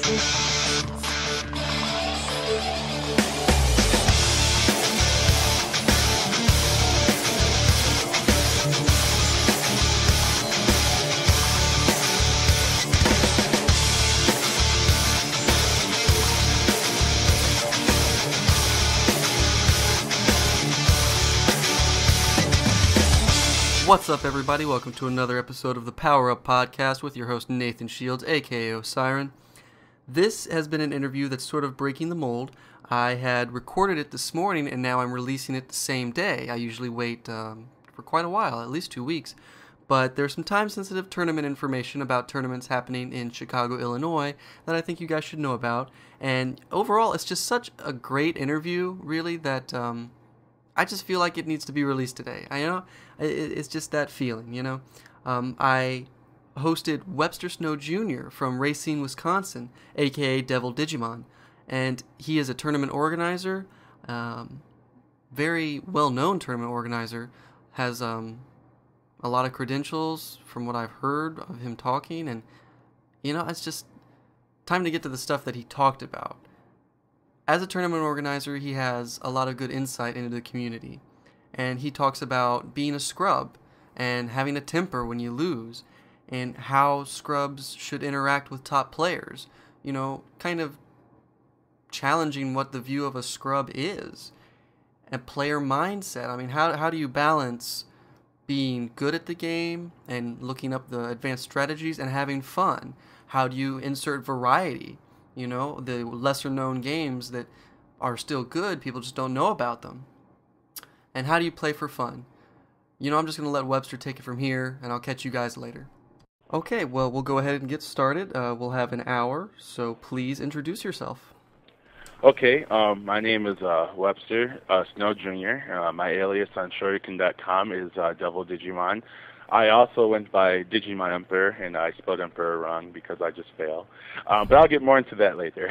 What's up, everybody? Welcome to another episode of the PowerUp podcast with your host, Nathan Shields, aka Osiren. This has been an interview that's sort of breaking the mold. I had recorded it this morning, and now I'm releasing it the same day. I usually wait for quite a while, at least 2 weeks. But there's some time-sensitive tournament information about tournaments happening in Chicago, Illinois, that I think you guys should know about. And overall, it's just such a great interview, really, that I just feel like it needs to be released today. It's just that feeling, you know. I hosted Webster Snow Jr. from Racine, Wisconsin, aka Devildigimon, and he is a tournament organizer, very well-known tournament organizer, has a lot of credentials from what I've heard of him talking, and you know, it's just time to get to the stuff that he talked about. As a tournament organizer, he has a lot of good insight into the community. And he talks about being a scrub and having a temper when you lose and how scrubs should interact with top players. You know, kind of challenging what the view of a scrub is. And player mindset. I mean, how do you balance being good at the game and looking up the advanced strategies and having fun? How do you insert variety? You know, the lesser-known games that are still good, people just don't know about them. And how do you play for fun? You know, I'm just going to let Webster take it from here, and I'll catch you guys later. Okay, well, we'll go ahead and get started. We'll have an hour, so please introduce yourself. Okay, my name is Webster Snow Jr. My alias on Shoryuken.com is Devildigimon. I also went by Digimon Emperor, and I spelled Emperor wrong because I just fail. But I'll get more into that later.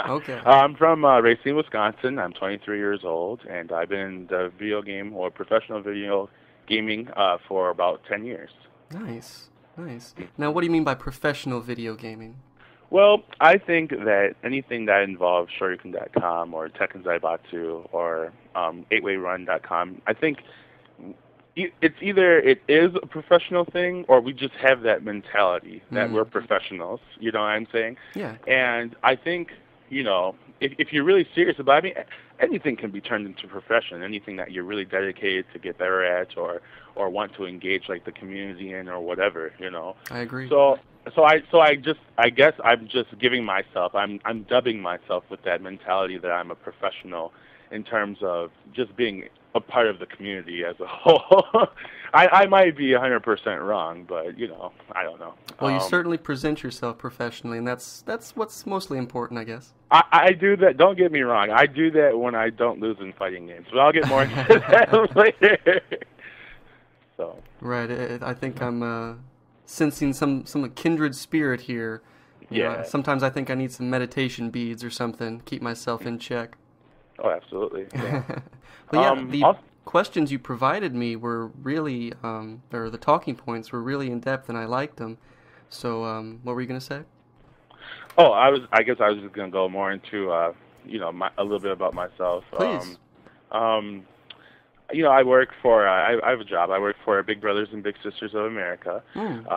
Okay. I'm from Racine, Wisconsin. I'm 23 years old, and I've been in the video game or professional video gaming for about 10 years. Nice, nice. Now, what do you mean by professional video gaming? Well, I think that anything that involves Shoryuken.com or Tekken Zaibatsu or 8wayrun.com, I think it's either it is a professional thing or we just have that mentality that we're professionals. You know what I'm saying? Yeah. And I think, you know, if you're really serious about it, I mean, anything can be turned into a profession. Anything that you're really dedicated to get better at or want to engage like the community in or whatever, you know. I agree. So I guess I'm just giving myself, I'm dubbing myself with that mentality that I'm a professional in terms of just being a part of the community as a whole. I might be 100% wrong, but, you know, I don't know. Well, you certainly present yourself professionally, and that's what's mostly important, I guess. I do that. Don't get me wrong. I do that when I don't lose in fighting games, but I'll get more into that later. So. Right. I think I'm sensing some kindred spirit here. Yeah. Sometimes I think I need some meditation beads or something, keep myself in check. Oh, absolutely. Yeah. But yeah, the questions you provided me were really, or the talking points were really in depth, and I liked them. So, what were you going to say? Oh, I guess I was just going to go more into, you know, a little bit about myself. Please. You know, I work for, I have a job. I work for Big Brothers and Big Sisters of America,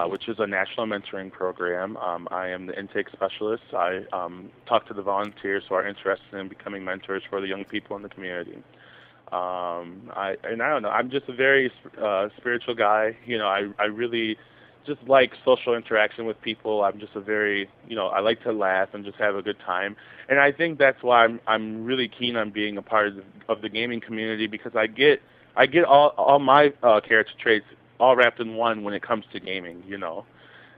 which is a national mentoring program. I am the intake specialist. I talk to the volunteers who are interested in becoming mentors for the young people in the community. I don't know, I'm just a very spiritual guy. You know, I really just like social interaction with people. I'm just a very, you know, I like to laugh and just have a good time. And I think that's why I'm really keen on being a part of the gaming community, because I get all my character traits all wrapped in one when it comes to gaming, you know.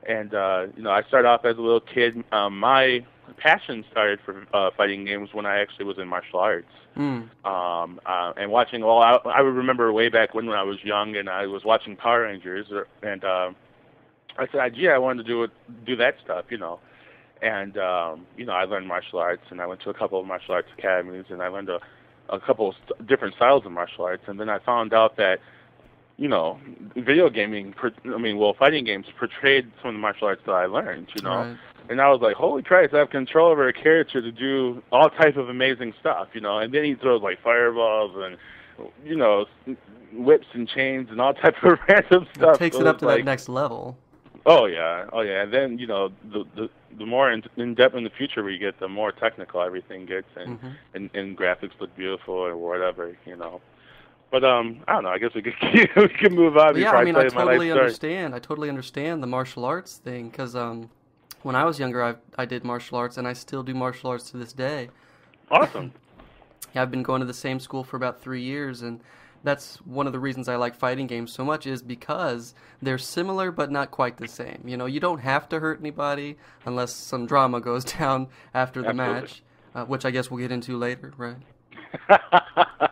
And you know, I started off as a little kid. My passion started for fighting games when I actually was in martial arts. And watching I remember way back when I was young and I was watching Power Rangers, and I said, gee, I wanted to do that stuff, you know. And you know, I learned martial arts, and I went to a couple of martial arts academies, and I learned a couple of different styles of martial arts. And then I found out that, you know, video gaming, fighting games portrayed some of the martial arts that I learned, you know. Right. And I was like, holy Christ, I have control over a character to do all type of amazing stuff, you know. And then he throws like fireballs and, you know, whips and chains and all type of random stuff. It takes So it up to like, that next level. oh yeah, oh yeah. And then, you know, the more in depth in the future we get, the more technical everything gets, and and graphics look beautiful or whatever, you know. But I don't know. I guess we could we could move on. But yeah, I mean, I totally story. understand. I totally understand the martial arts thing because when I was younger, I did martial arts, and I still do martial arts to this day. Awesome. Yeah, I've been going to the same school for about 3 years, and that's one of the reasons I like fighting games so much is because they're similar but not quite the same. You know, you don't have to hurt anybody unless some drama goes down after the match, which I guess we'll get into later, right?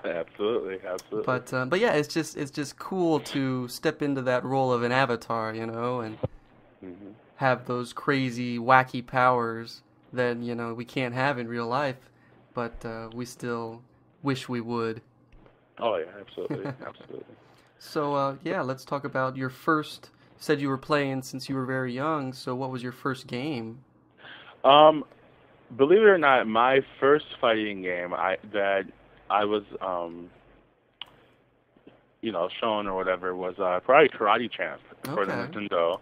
Absolutely. But yeah, it's just cool to step into that role of an avatar, you know, and have those crazy, wacky powers that, you know, we can't have in real life, but we still wish we would. Oh yeah, absolutely. So yeah, let's talk about your first. You said you were playing since you were very young. So what was your first game? Believe it or not, my first fighting game that I was you know, shown or whatever was probably Karate Champ for the Nintendo.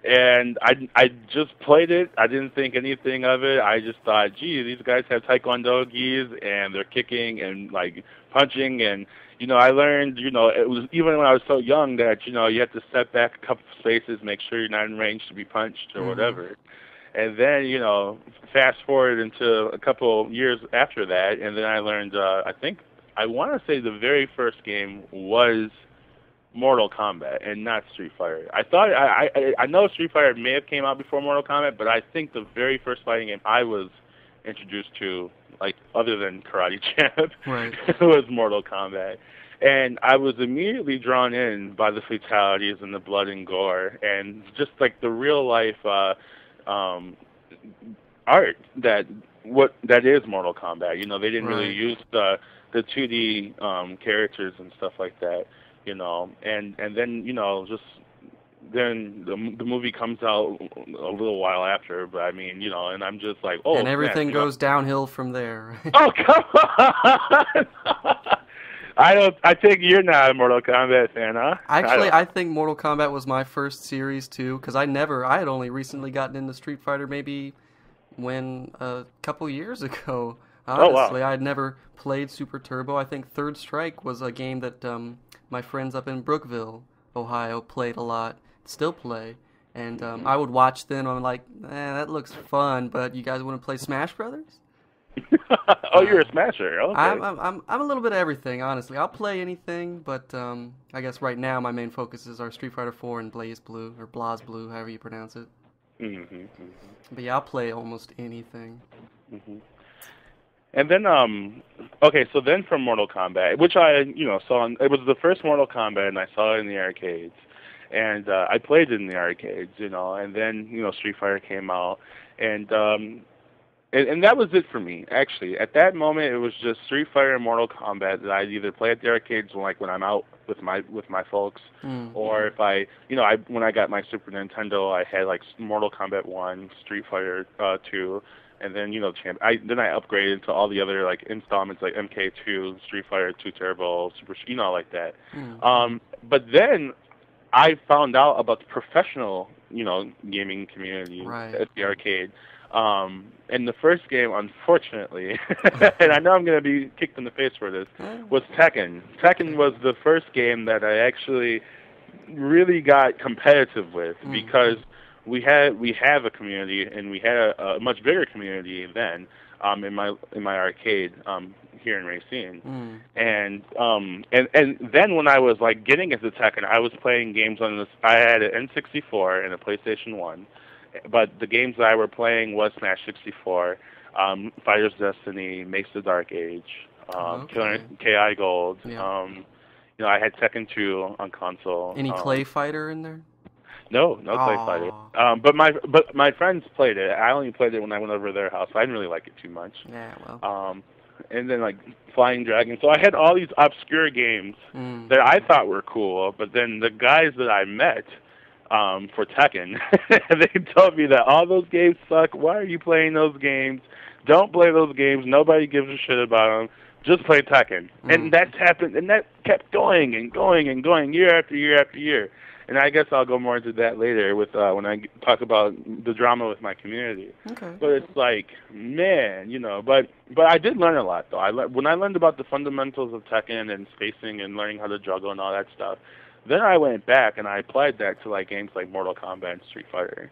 And I just played it. I didn't think anything of it. I just thought, gee, these guys have taekwondo gis and they're kicking and like punching, and you know, I learned, you know, it was even when I was so young that, you know, you have to step back a couple of spaces, make sure you're not in range to be punched or whatever. And then, you know, fast forward into a couple years after that, and then I learned, I want to say the very first game was Mortal Kombat and not Street Fighter. I thought I know Street Fighter may have came out before Mortal Kombat, but I think the very first fighting game I was introduced to, like other than Karate Champ, was Mortal Kombat. And I was immediately drawn in by the fatalities and the blood and gore and just like the real life art that is Mortal Kombat. You know, they didn't really use the 2D characters and stuff like that. You know, and then, you know, just then the movie comes out a little while after, but I mean, you know, and I'm just like, oh, and everything goes downhill from there. Oh, come on! I think you're not a Mortal Kombat fan, huh? Actually, I think Mortal Kombat was my first series too, because I had only recently gotten into Street Fighter maybe when a couple years ago. Honestly, I had never played Super Turbo. I think Third Strike was a game that my friends up in Brookville, Ohio, played a lot, still play. And I would watch them. I'm like, that looks fun, but you guys want to play Smash Brothers? Oh, you're a Smasher. Okay. I'm a little bit of everything, honestly. I'll play anything, but I guess right now my main focuses are Street Fighter 4 and Blaze Blue, or Blaz Blue, however you pronounce it. But yeah, I'll play almost anything. And then, okay, so then from Mortal Kombat, which I, you know, saw, it was the first Mortal Kombat, and I saw it in the arcades. And I played it in the arcades, you know, and then, you know, Street Fighter came out. And that was it for me, actually. At that moment, it was just Street Fighter and Mortal Kombat that I'd either play at the arcades, like when I'm out with my folks, or if I, you know, when I got my Super Nintendo, I had like Mortal Kombat 1, Street Fighter 2, and then, you know, then I upgraded to all the other like installments like MK2, Street Fighter 2 Turbo, Super, you know, like that. But then I found out about the professional, you know, gaming community at the arcade. And the first game, unfortunately, and I know I'm going to be kicked in the face for this, was Tekken. Tekken was the first game that I actually really got competitive with because we have a community, and we had a much bigger community then in my arcade here in Racine. And then when I was like getting into Tekken, I was playing games on this. I had an N64 and a PlayStation 1. But the games that I were playing was Smash 64, Fighter's Destiny, Mace the Dark Age, Killer KI Gold. You know, I had Tekken 2 on console. Any Clay Fighter in there? No Clay Fighter. But my friends played it. I only played it when I went over to their house. So I didn't really like it too much. Yeah, well. And then like Flying Dragon. So I had all these obscure games that I thought were cool. But then the guys that I met for Tekken. They told me that all those games suck. Why are you playing those games? Don't play those games. Nobody gives a shit about them. Just play Tekken. And that's happened, and that kept going and going and going year after year after year. And I guess I'll go more into that later with when I talk about the drama with my community. Okay. But it's like, man, but I did learn a lot though. When I learned about the fundamentals of Tekken and spacing and learning how to juggle and all that stuff, then I went back and I applied that to like games like Mortal Kombat and Street Fighter.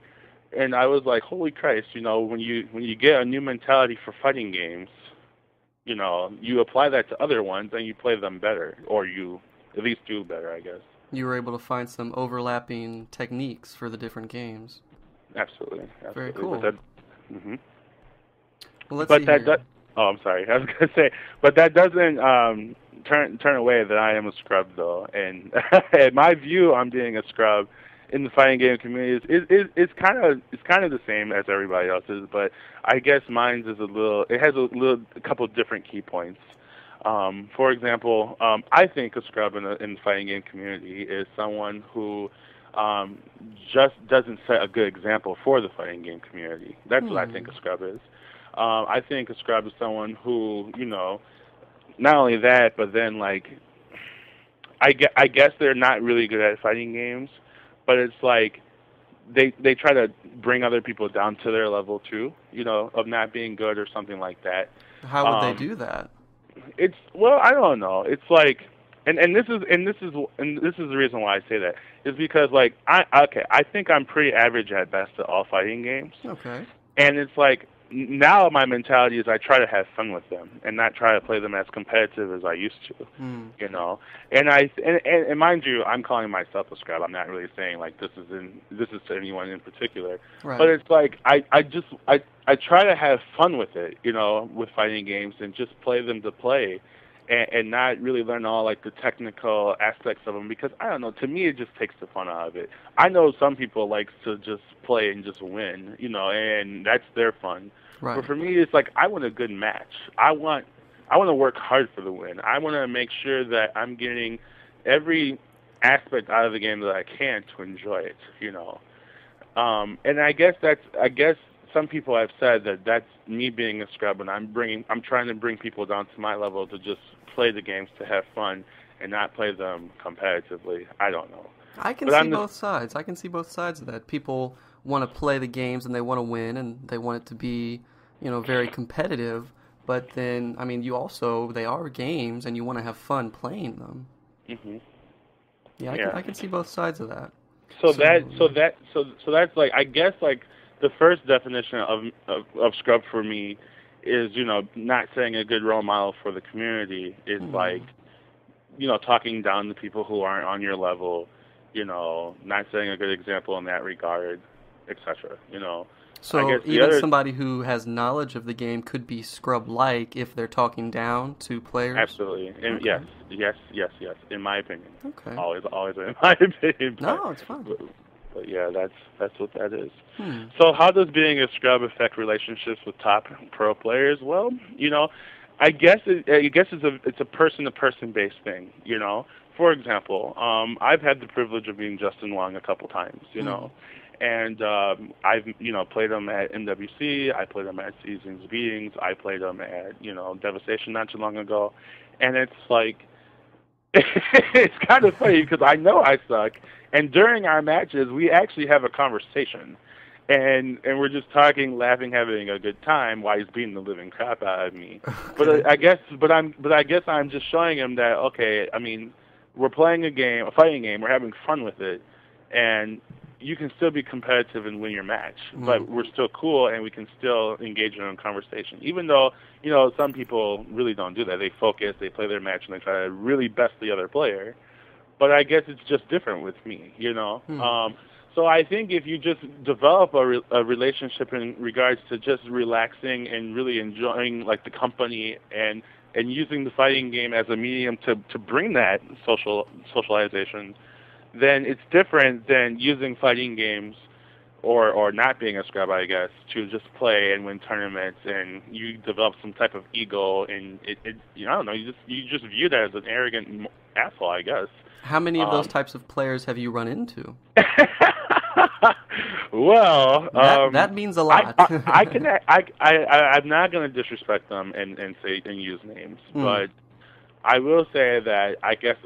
And I was like, holy Christ, when you get a new mentality for fighting games, you apply that to other ones and you play them better, or you at least do better, I guess. You were able to find some overlapping techniques for the different games. Absolutely. Very cool. Well, let's see here. Oh, I'm sorry. I was going to say, but that doesn't turn away that I am a scrub, though. And my view on being a scrub in the fighting game community is kind of the same as everybody else's, but I guess mine is it has a couple different key points. For example, I think a scrub in the fighting game community is someone who just doesn't set a good example for the fighting game community. That's what I think a scrub is. I think a scrub is someone who, not only that, but then like, I guess they're not really good at fighting games, but it's like they try to bring other people down to their level too, of not being good or something like that. How would they do that? I don't know. It's like, and this is the reason why I say that is because like I think I'm pretty average at best at all fighting games. Okay. And it's like now my mentality is I try to have fun with them and not try to play them as competitive as I used to. And mind you, I'm calling myself a scrub. I'm not really saying like this is to anyone in particular. Right. But it's like I try to have fun with it, with fighting games and just play them to play and not really learn all like the technical aspects of them because I don't know, to me it just takes the fun out of it. I know some people like to just play and just win, and that's their fun. Right. But for me it's like I want a good match. I want to work hard for the win. I want to make sure that I'm getting every aspect out of the game that I can to enjoy it, And I guess some people have said that that's me being a scrub, and I'm trying to bring people down to my level to just play the games to have fun and not play them competitively. I don't know. I can see both sides. I can see both sides of that. People want to play the games and they want to win and they want it to be, very competitive. But then, I mean, they are games and you want to have fun playing them. Mhm. Yeah, I can see both sides of that. So that's like, I guess like the first definition of scrub for me is, not setting a good role model for the community is like, talking down to people who aren't on your level, not setting a good example in that regard, etc. So even somebody who has knowledge of the game could be scrub-like if they're talking down to players? Absolutely. And okay. Yes, in my opinion. Okay. Always in my opinion. No, it's fine. But yeah, that's what that is. So how does being a scrub affect relationships with top pro players? Well, I guess it's a person-to-person based thing, For example, I've had the privilege of meeting Justin Wong a couple times, and I've played him at MWC, I played him at Seasons Beatings, I played him at Devastation not too long ago, and it's like it's kind of funny because I know I suck, and during our matches we actually have a conversation. And we're just talking, laughing, having a good time while he's beating the living crap out of me. Okay. I guess I'm just showing him that okay, I mean, we're playing a fighting game, we're having fun with it, and you can still be competitive and win your match, but we're still cool and we can still engage in a conversation. Even though some people really don't do that. They focus, they play their match, and they try to really best the other player. But I guess it's just different with me, So I think if you just develop a relationship in regards to just relaxing and really enjoying like the company and using the fighting game as a medium to bring that socialization, then it's different than using fighting games or not being a scrub, I guess, to just play and win tournaments and you develop some type of ego and I don't know, you just view that as an arrogant asshole, I guess. How many of those types of players have you run into? Well, That means a lot. I'm not going to disrespect them and say and use names, but I will say that I guess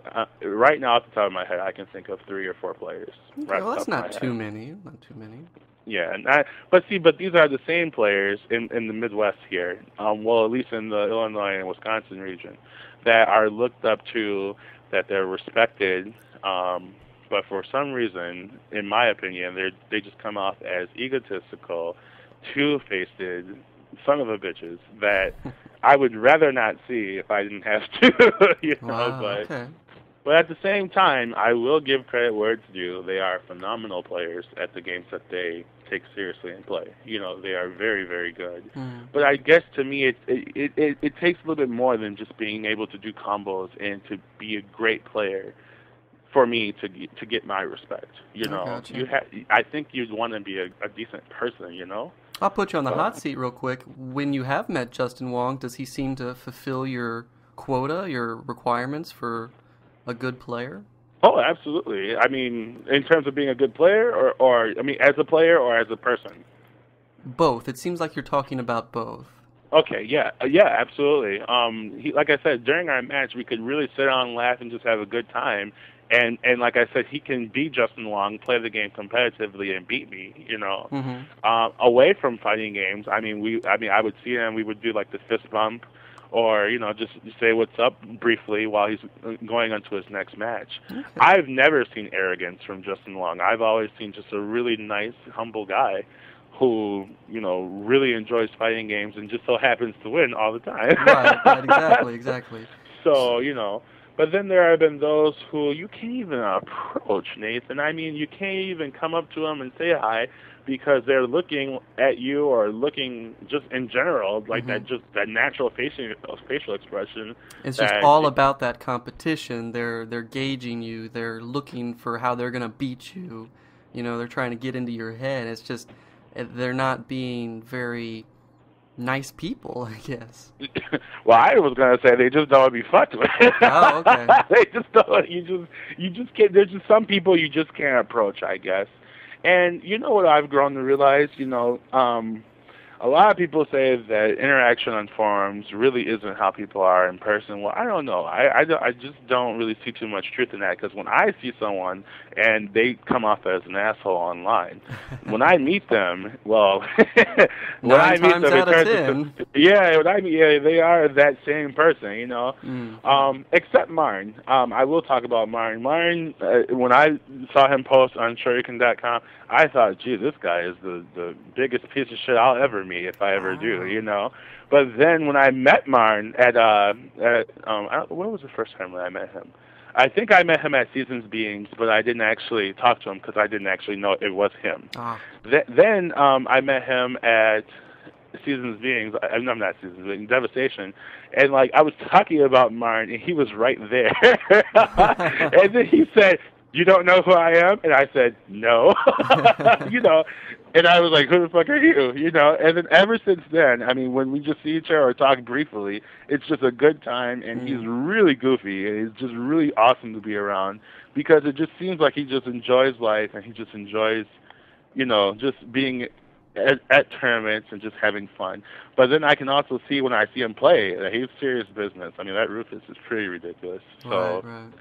right now off the top of my head I can think of 3 or 4 players. Okay, Right well, off that's the top not of my too head. many. Not too many. Yeah, but these are the same players in the Midwest here. Well, at least in the Illinois and Wisconsin region, that are looked up to, that they're respected. But for some reason, in my opinion, they just come off as egotistical, two-faced son of a bitches that I would rather not see if I didn't have to. Wow. But Okay. but at the same time, I will give credit where it's due. They are phenomenal players at the games that they take seriously and play. They are very, very good. But I guess to me, it takes a little bit more than just being able to do combos and to be a great player for me to get my respect. I gotcha. I think you'd want to be a decent person. I'll put you on the hot seat real quick. When you have met Justin Wong, does he seem to fulfill your quota, your requirements for a good player? Oh, absolutely. I mean, in terms of being a good player, or I mean, as a player or as a person? Both. It seems like you're talking about both. Okay, yeah, absolutely. Like I said, during our match, we could really sit down and laugh and just have a good time. And like I said, he can be Justin Long, play the game competitively, and beat me. Away from fighting games, I would see him. We would do like the fist bump, or just say what's up briefly while he's going on to his next match. Okay. I've never seen arrogance from Justin Long. I've always seen just a really nice, humble guy who really enjoys fighting games and just so happens to win all the time. Right, exactly. So but then there have been those who you can't even approach, Nathan. I mean, you can't even come up to them and say hi, because they're looking at you, or looking just in general, like that natural facial expression. It's just all about that competition. They're gauging you. They're looking for how they're gonna beat you. They're trying to get into your head. It's just they're not being very nice people, I guess. Well, I was gonna say they just don't want to be fucked with. Oh, okay. They just don't. You just can't. There's just some people you just can't approach, I guess. And what I've grown to realize, a lot of people say that interaction on forums really isn't how people are in person. Well, I don't know. I just don't really see too much truth in that, because when I see someone and they come off as an asshole online, when I meet them, well, when I meet them, it turns into, they are that same person, except Marn. I will talk about Marn. Marn, when I saw him post on Shoryuken.com, I thought, gee, this guy is the biggest piece of shit I'll ever meet, if I ever do. But then when I met Marn when was the first time that I met him? I think I met him at Seasons Beings, but I didn't actually talk to him because I didn't actually know it was him. Then I met him at Seasons Beings. I'm not Seasons Beings, Devastation, and I was talking about Marn, and he was right there. And then he said, "You don't know who I am?" And I said, "No." And I was like, "Who the fuck are you?" And then ever since then, when we just see each other or talk briefly, it's just a good time, and he's really goofy, and he's just really awesome to be around, because it just seems like he just enjoys life, and he just enjoys, just being at tournaments and just having fun. But then I can also see when I see him play that he's serious business. That Rufus is pretty ridiculous. So. Right.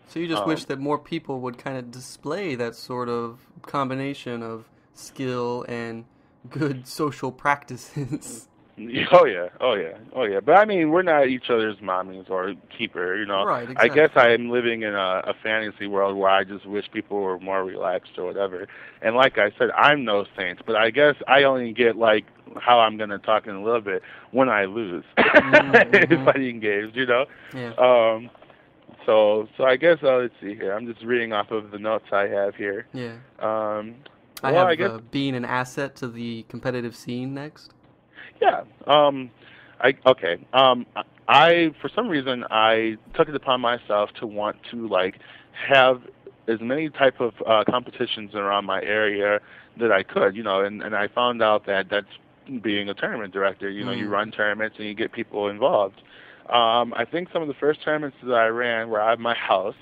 So you just wish that more people would kind of display that sort of combination of skill and good social practices. Oh yeah. But we're not each other's mommies or keeper, Right, exactly. I guess I'm living in a fantasy world where I just wish people were more relaxed or whatever. And like I said, I'm no saint, but I guess I only get how I'm going to talk in a little bit when I lose in fighting games, Yeah. So I guess let's see here. I'm just reading off of the notes I have here. Yeah. I guess being an asset to the competitive scene next. Yeah. I for some reason I took it upon myself to want to have as many type of competitions around my area that I could, and I found out that that's being a tournament director. You run tournaments and you get people involved. I think some of the first tournaments that I ran were out of my house,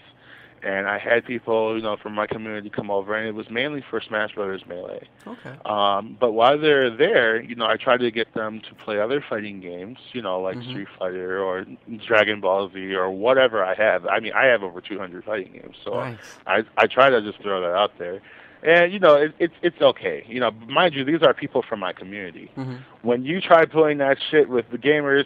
and I had people, from my community come over, and it was mainly for Smash Brothers Melee. Okay. But while they're there, I try to get them to play other fighting games, like Mm-hmm. Street Fighter or Dragon Ball Z or whatever I have. I mean, I have over 200 fighting games, so Nice. I try to just throw that out there. And it's okay. Mind you, these are people from my community. Mm-hmm. When you try pulling that shit with the gamers,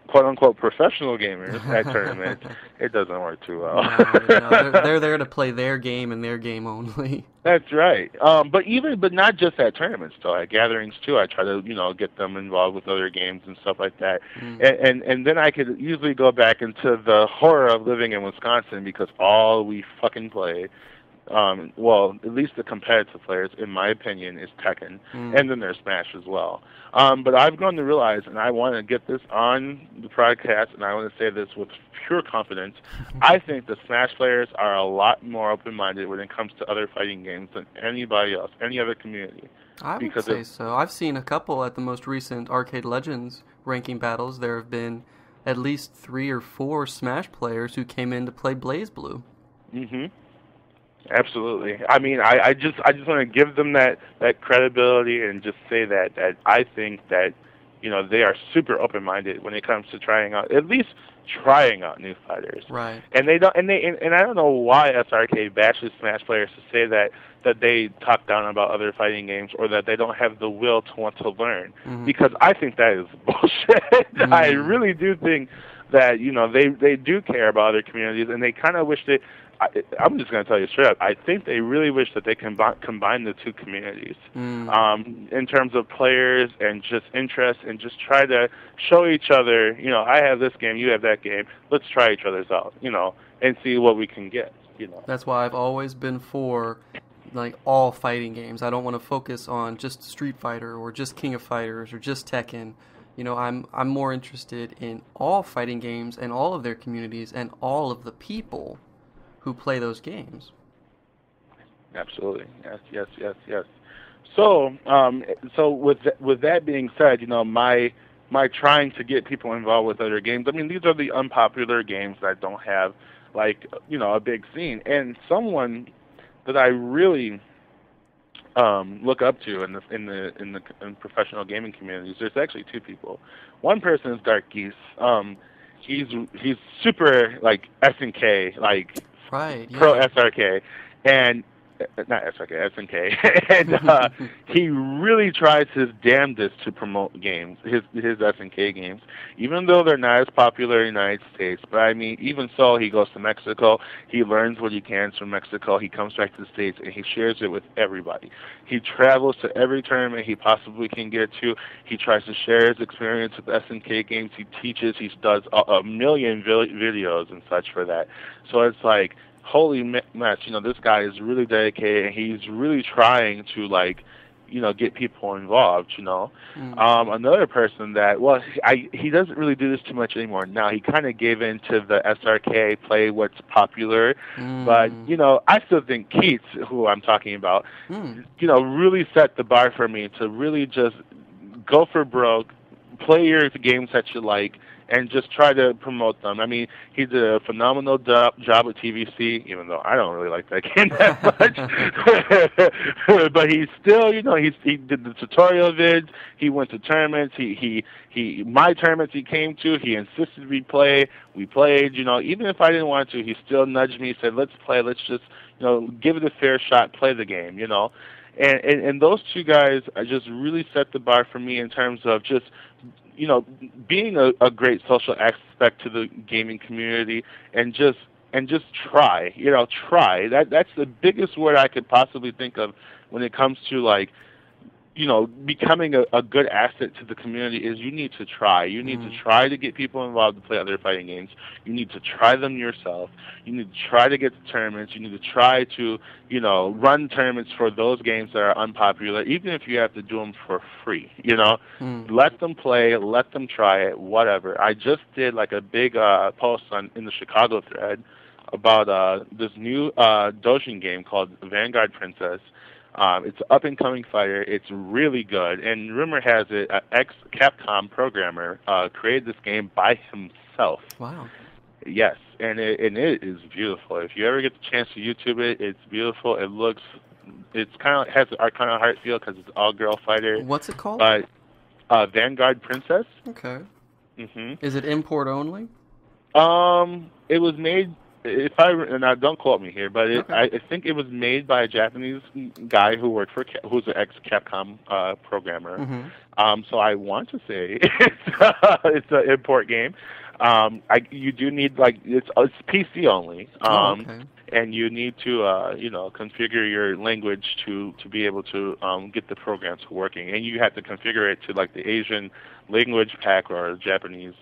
quote unquote professional gamers at tournaments, it doesn't work too well. No, they're there to play their game and their game only. That's right. But not just at tournaments though. At gatherings too, I try to get them involved with other games and stuff like that. And then I could usually go back into the horror of living in Wisconsin because all we fucking play. Well, at least the competitive players, in my opinion, is Tekken, and then there's Smash as well. But I've grown to realize, and I want to get this on the podcast, and I want to say this with pure confidence, I think the Smash players are a lot more open-minded when it comes to other fighting games than anybody else, any other community. I would say so. I've seen a couple at the most recent Arcade Legends ranking battles. There have been at least 3 or 4 Smash players who came in to play BlazBlue. Mm-hmm. Absolutely. I mean, I just want to give them that credibility and just say that I think that they are super open-minded when it comes to trying out new fighters. Right. And they don't and I don't know why SRK bashes Smash players to say that they talk down about other fighting games or that they don't have the will to want to learn, because I think that is bullshit. I really do think that they do care about other communities, and they kind of wish they. I'm just going to tell you straight up. I think they really wish that they combine the two communities in terms of players and just interest, and just try to show each other, I have this game, you have that game. Let's try each other's out, and see what we can get. That's why I've always been for all fighting games. I don't want to focus on just Street Fighter or just King of Fighters or just Tekken. I'm more interested in all fighting games and all of their communities and all of the people who play those games. Absolutely. Yes. So, with that being said, my trying to get people involved with other games. I mean, these are the unpopular games that don't have a big scene. And someone that I really look up to in professional gaming communities. There's actually 2 people. One person is Dark Geese. He's super SNK right, yeah. Pro SRK, and not SRK, SNK, and he really tries his damnedest to promote games, his SNK games, even though they're not as popular in the United States. But I mean, even so, he goes to Mexico, he learns what he can from Mexico, he comes back to the States, and he shares it with everybody. He travels to every tournament he possibly can get to. He tries to share his experience with SNK games. He teaches. He does a million videos and such for that. So it's like, holy mess, this guy is really dedicated, and he's really trying to get people involved, Another person that, he doesn't really do this too much anymore now. He kind of gave in to the SRK, play what's popular, but, I still think Keats, who I'm talking about, really set the bar for me to really just go for broke, play your games that you like, and just try to promote them. I mean, he did a phenomenal job with TVC, even though I don't really like that game that much. But he still, he did the tutorial vids. He went to tournaments. My tournaments he came to. He insisted we play. We played. Even if I didn't want to, he still nudged me. Said, "Let's play. Let's just, give it a fair shot. Play the game." And those 2 guys just really set the bar for me in terms of just, being a great social aspect to the gaming community, and just try, try. That's the biggest word I could possibly think of when it comes to becoming a good asset to the community. Is you need to try. You need to try to get people involved to play other fighting games. You need to try them yourself. You need to try to get to tournaments. You need to try to, run tournaments for those games that are unpopular, even if you have to do them for free. Let them play, let them try it, whatever. I just did a big post in the Chicago thread about this new Dojin game called Vanguard Princess. It's an up-and-coming fighter. It's really good. And rumor has it, an ex-Capcom programmer created this game by himself. Wow. Yes, and it is beautiful. If you ever get the chance to YouTube it, it's beautiful. It's kind of has our kind of heart feel because it's all girl fighter, What's it called? but Vanguard Princess. Okay. hmm Is it import only? It was made. If I and I don't quote me here, but Okay. I think it was made by a Japanese guy who worked for who's an ex Capcom programmer. Mm-hmm. So I want to say it's an import game. You do need like it's PC only. Oh, okay. And you need to configure your language to be able to get the program to working, and you have to configure it to like the Asian language pack or Japanese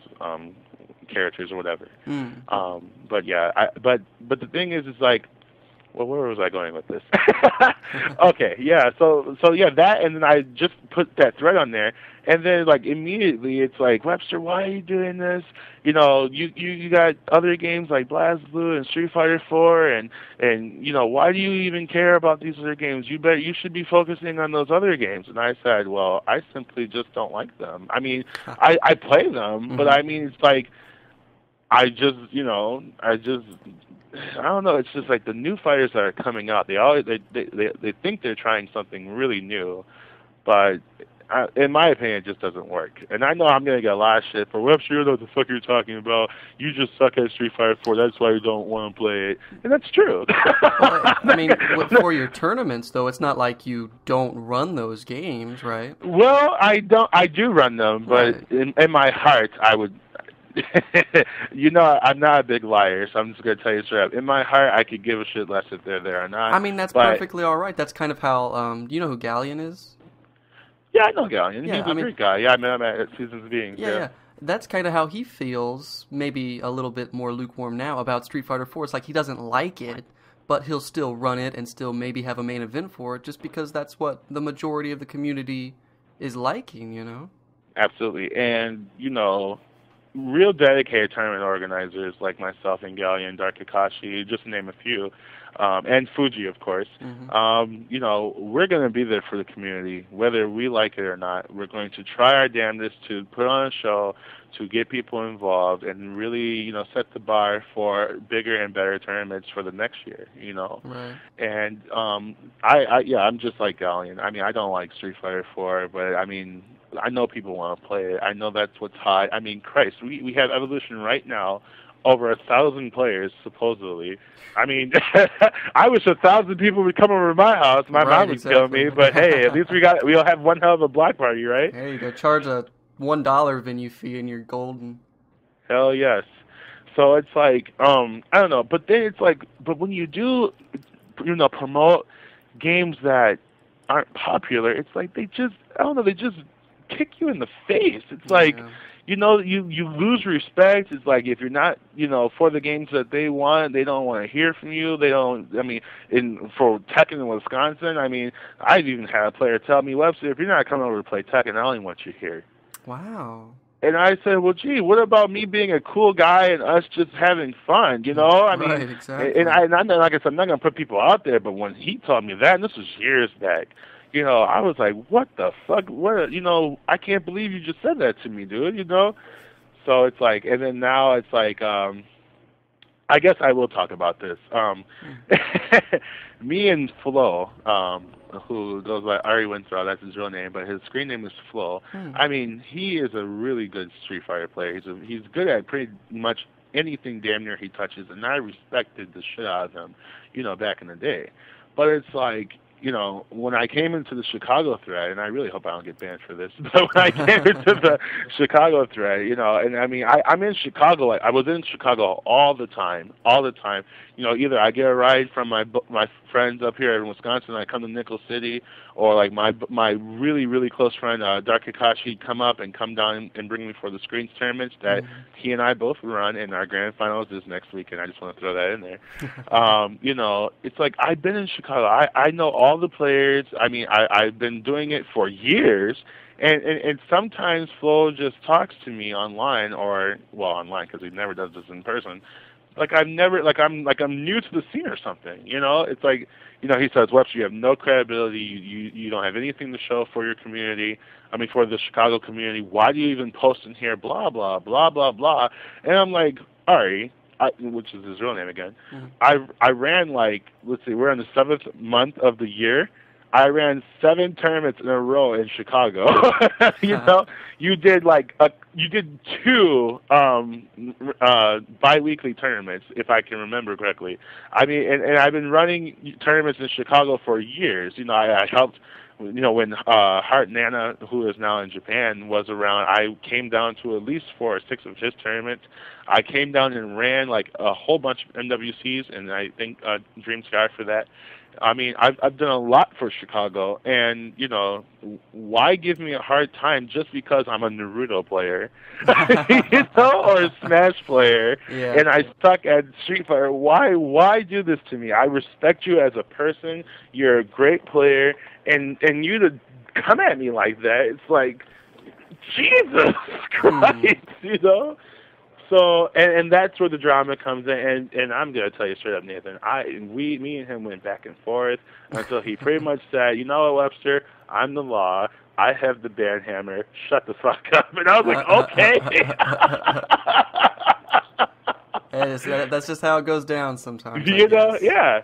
characters or whatever. Mm. But yeah, but the thing is like, well, where was I going with this? Okay, yeah, so yeah, that, and then I just put that thread on there, and then like immediately it's like, Webster, why are you doing this? You got other games like BlazBlue and Street Fighter 4, and why do you even care about these other games? You should be focusing on those other games. And I said, well, I simply just don't like them. I mean, I play them, but I mean, it's like I don't know. It's just like the new fighters that are coming out. They think they're trying something really new, but in my opinion, it just doesn't work. And I know I'm gonna get a lot of shit for, Webster. You know what the fuck you're talking about. You just suck at Street Fighter 4. That's why you don't want to play it. And that's true. Well, I mean, for your tournaments though, it's not like you don't run those games, right? Well, I don't. I do run them, but Right. in my heart, I would. I'm not a big liar, so I'm just gonna tell you straight up. In my heart, I could give a shit less if they're there or not. I mean, that's but, perfectly all right. That's kind of how. Do you know who Galleon is? Yeah, I know Galleon. Yeah, He's a great guy. Yeah, I met him at Seasons of Beings. Yeah, yeah. That's kind of how he feels. Maybe a little bit more lukewarm now about Street Fighter 4. It's like he doesn't like it, but he'll still run it and still maybe have a main event for it, just because that's what the majority of the community is liking. You know. Absolutely, and real dedicated tournament organizers like myself and Galleon, Dark Kakashi, just to name a few, and Fuji, of course. Mm-hmm. We're going to be there for the community, whether we like it or not. We're going to try our damnedest to put on a show, to get people involved, and really, set the bar for bigger and better tournaments for the next year. Right. And I'm just like Galleon. I mean, I don't like Street Fighter 4, but I mean, I know people want to play it. I know that's what's hot. I mean, Christ, we have Evolution right now, over 1,000 players supposedly. I mean, I wish 1,000 people would come over to my house. My mom would kill me, but hey, at least we'll have one hell of a block party, right? There you go. Charge a $1 venue fee and you're golden. Hell yes. So it's like, I don't know, but then it's like, but when you do, promote games that aren't popular, it's like they just kick you in the face. It's like, you lose respect. It's like if you're not, for the games that they want, they don't want to hear from you. They don't. I mean, for Tekken in Wisconsin, I mean, I've even had a player tell me, Webster, if you're not coming over to play Tekken, I only want you here. Wow. And I said, well, gee, what about me being a cool guy and us just having fun? I mean, right, exactly. and I'm not, like I said, I'm not going to put people out there, but when he told me that, and this was years back, I was like, what the fuck? What? I can't believe you just said that to me, dude, So it's like, and then now it's like, I guess I will talk about this. Me and Flo, who goes by Ari Winthrop, that's his real name, but his screen name is Flo. I mean, he is a really good Street Fighter player. He's good at pretty much anything damn near he touches, and I respected the shit out of him, back in the day. But it's like, when I came into the Chicago thread, and I really hope I don't get banned for this, but when I came into the Chicago thread, and I mean, I'm in Chicago. I was in Chicago all the time. Either I get a ride from my friends up here in Wisconsin, I come to Nickel City, or like my really, really close friend, Dark Kakashi, come down and bring me for the screens tournaments that he and I both run, and our grand finals is next week, and I just want to throw that in there. It's like I've been in Chicago. I know all the players. I mean, I've been doing it for years, and sometimes Flo just talks to me online, online because he never does this in person. I'm new to the scene or something. It's like, he says, Webster, you have no credibility. You don't have anything to show for your community. I mean, for the Chicago community. Why do you even post in here? Blah blah blah blah blah. And I'm like, Ari, which is his real name again. Mm-hmm. I ran like, let's see, we're in the 7th month of the year. I ran 7 tournaments in a row in Chicago. You know, you did you did 2 biweekly tournaments, if I can remember correctly. I mean, and I've been running tournaments in Chicago for years. You know, I helped. You know, when Heart Nana, who is now in Japan, was around, I came down to at least 4 or 6 of his tournaments. I came down and ran like a whole bunch of NWCs, and I think Dream Sky for that. I mean, I've done a lot for Chicago, and you know, why give me a hard time just because I'm a Naruto player, you know, or a Smash player, and I suck at Street Fighter? Why do this to me? I respect you as a person. You're a great player, and you to come at me like that, it's like, Jesus Christ, you know. So, and that's where the drama comes in, and I'm gonna tell you straight up, Nathan. Me and him went back and forth until he pretty much said, "You know what, Webster? I'm the law. I have the band hammer. Shut the fuck up." And I was like, "Okay." That's just how it goes down sometimes. You know, yeah.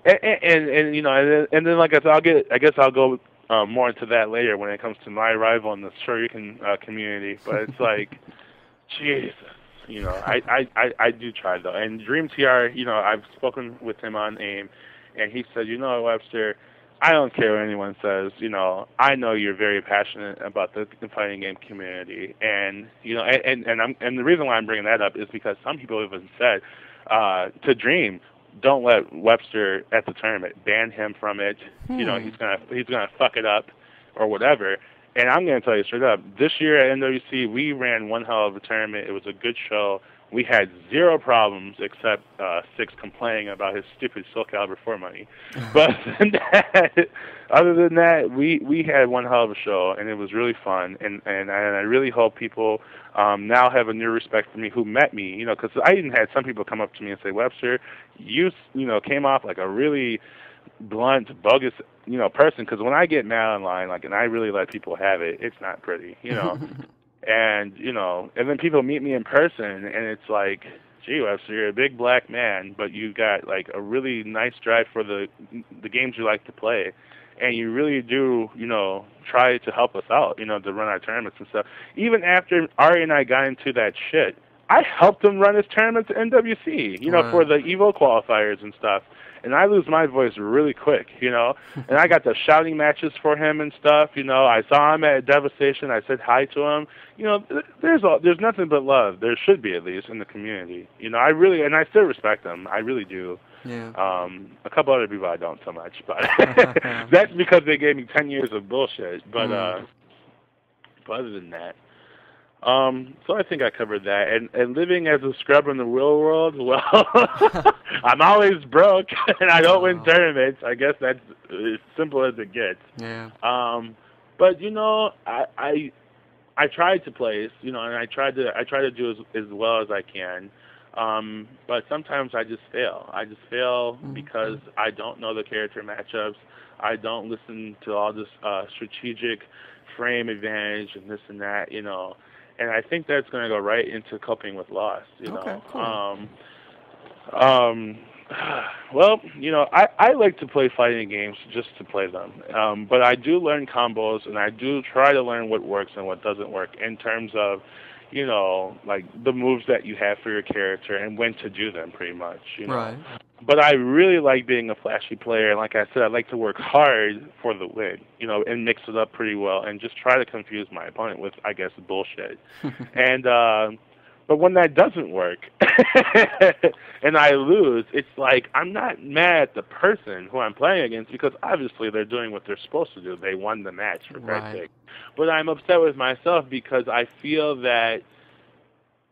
And you know, and then like I said, I guess I'll go more into that later when it comes to my arrival in the Shoryuken community. But it's like, Jesus. You know, I do try though. And Dream TR, you know, I've spoken with him on AIM, and he said, you know, Webster, I don't care what anyone says. You know, I know you're very passionate about the fighting game community, and you know, and the reason why I'm bringing that up is because some people even said to Dream, don't let Webster at the tournament, ban him from it. You know, he's gonna fuck it up or whatever. And I'm going to tell you straight up, this year at NWC, we ran one hell of a tournament. It was a good show. We had 0 problems except 6 complaining about his stupid Soul Calibur 4 money. But other than that, we had one hell of a show, and it was really fun. And I really hope people now have a new respect for me who met me, you know, because I even had some people come up to me and say, Webster, you know, came off like a really blunt, bogus, you know, person, because when I get mad online, like, and I really let people have it, it's not pretty, you know. And, you know, and then people meet me in person, and it's like, gee, Webster, you're a big black man, but you got, like, a really nice drive for the games you like to play, and you really do, you know, try to help us out, you know, to run our tournaments and stuff. Even after Ari and I got into that shit, I helped him run his tournaments at NWC, you know, for the EVO qualifiers and stuff. And I lose my voice really quick, you know. And I got the shouting matches for him and stuff, you know. I saw him at Devastation. I said hi to him. You know, there's nothing but love. There should be, at least, in the community. You know, I still respect them. I really do. Yeah. A couple other people I don't so much, but that's because they gave me 10 years of bullshit. But other than that, so I think I covered that. And living as a scrub in the real world, well, I'm always broke, and I don't win tournaments. I guess that's as simple as it gets. Yeah. But you know, I tried to place, you know, and I try to do as well as I can. But sometimes I just fail. I just fail because I don't know the character matchups. I don't listen to all this strategic frame advantage and this and that, you know. And I think that's going to go right into coping with loss, you know. Okay, cool. Well, you know, I like to play fighting games just to play them. But I do learn combos, and I do try to learn what works and what doesn't work in terms of, you know, like the moves that you have for your character and when to do them, pretty much, you know. Right. But I really like being a flashy player, and like I said, I like to work hard for the win, you know, and mix it up pretty well and just try to confuse my opponent with, I guess, bullshit. And but when that doesn't work and I lose, it's like I'm not mad at the person who I'm playing against because obviously they're doing what they're supposed to do. They won the match, for Christ's sake. But I'm upset with myself because I feel that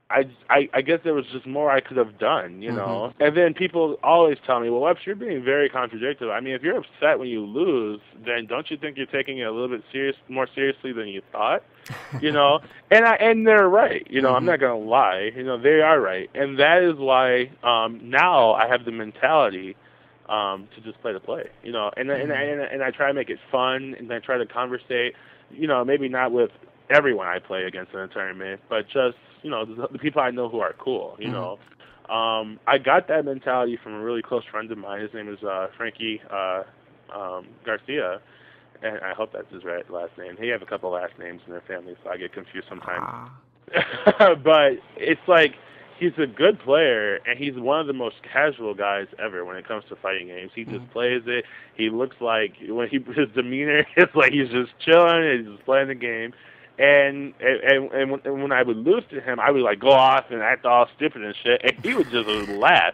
I guess there was just more I could have done, you know. And then people always tell me, well, Webster, you're being very contradictory. I mean, if you're upset when you lose, then don't you think you're taking it a little bit more seriously than you thought? You know? And they're right. You know, I'm not going to lie. You know, they are right. And that is why now I have the mentality to just play the play, you know. And I try to make it fun, and I try to conversate, you know, maybe not with everyone I play against in a tournament, but just, you know, the people I know who are cool, you know. I got that mentality from a really close friend of mine. His name is Frankie Garcia, and I hope that's his right last name. He has a couple last names in their family, so I get confused sometimes. But it's like he's a good player, and he's one of the most casual guys ever when it comes to fighting games. He just plays it. He looks like his demeanor is like he's just chilling. He's just playing the game. And when I would lose to him, I would like go off and act all stupid and shit, and he would just laugh.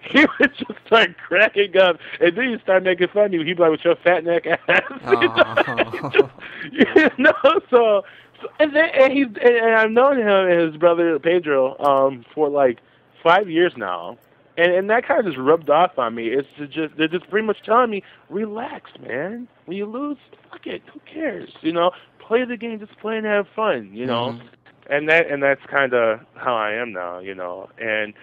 He would just start cracking up, and then he'd start making fun of you. He'd be like, "With your fat neck ass," So and I've known him and his brother Pedro for like 5 years now, and that kind of just rubbed off on me. They're just pretty much telling me, relax, man. When you lose, fuck it, who cares? Play the game, just play and have fun, and that's kind of how I am now, and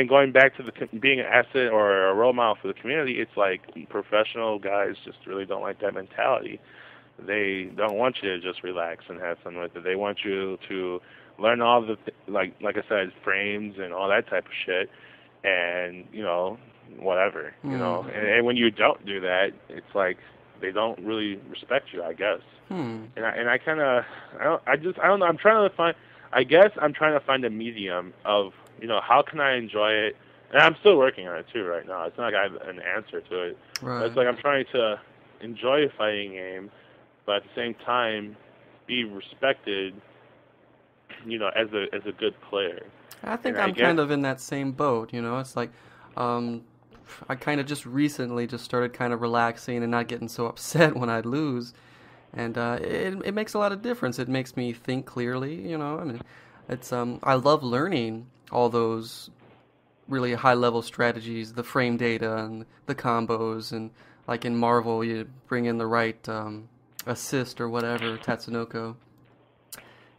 going back to being an asset or a role model for the community, it's like professional guys just really don't like that mentality. They don't want you to just relax and have fun with it. They want you to learn all the like I said, frames and all that type of shit, and whatever, and when you don't do that, it's like they don't really respect you, I guess. And I kind of, I don't know. I'm trying to find a medium of, how can I enjoy it? And I'm still working on it too right now. It's not like I have an answer to it. Right. But it's like I'm trying to enjoy a fighting game, but at the same time be respected, as a good player. I think I'm kind of in that same boat. It's like, I kind of just recently started kind of relaxing and not getting so upset when I'd lose. And it makes a lot of difference. It makes me think clearly, I mean, it's I love learning all those really high-level strategies, the frame data and the combos, and like in Marvel, you bring in the right assist or whatever, Tatsunoko.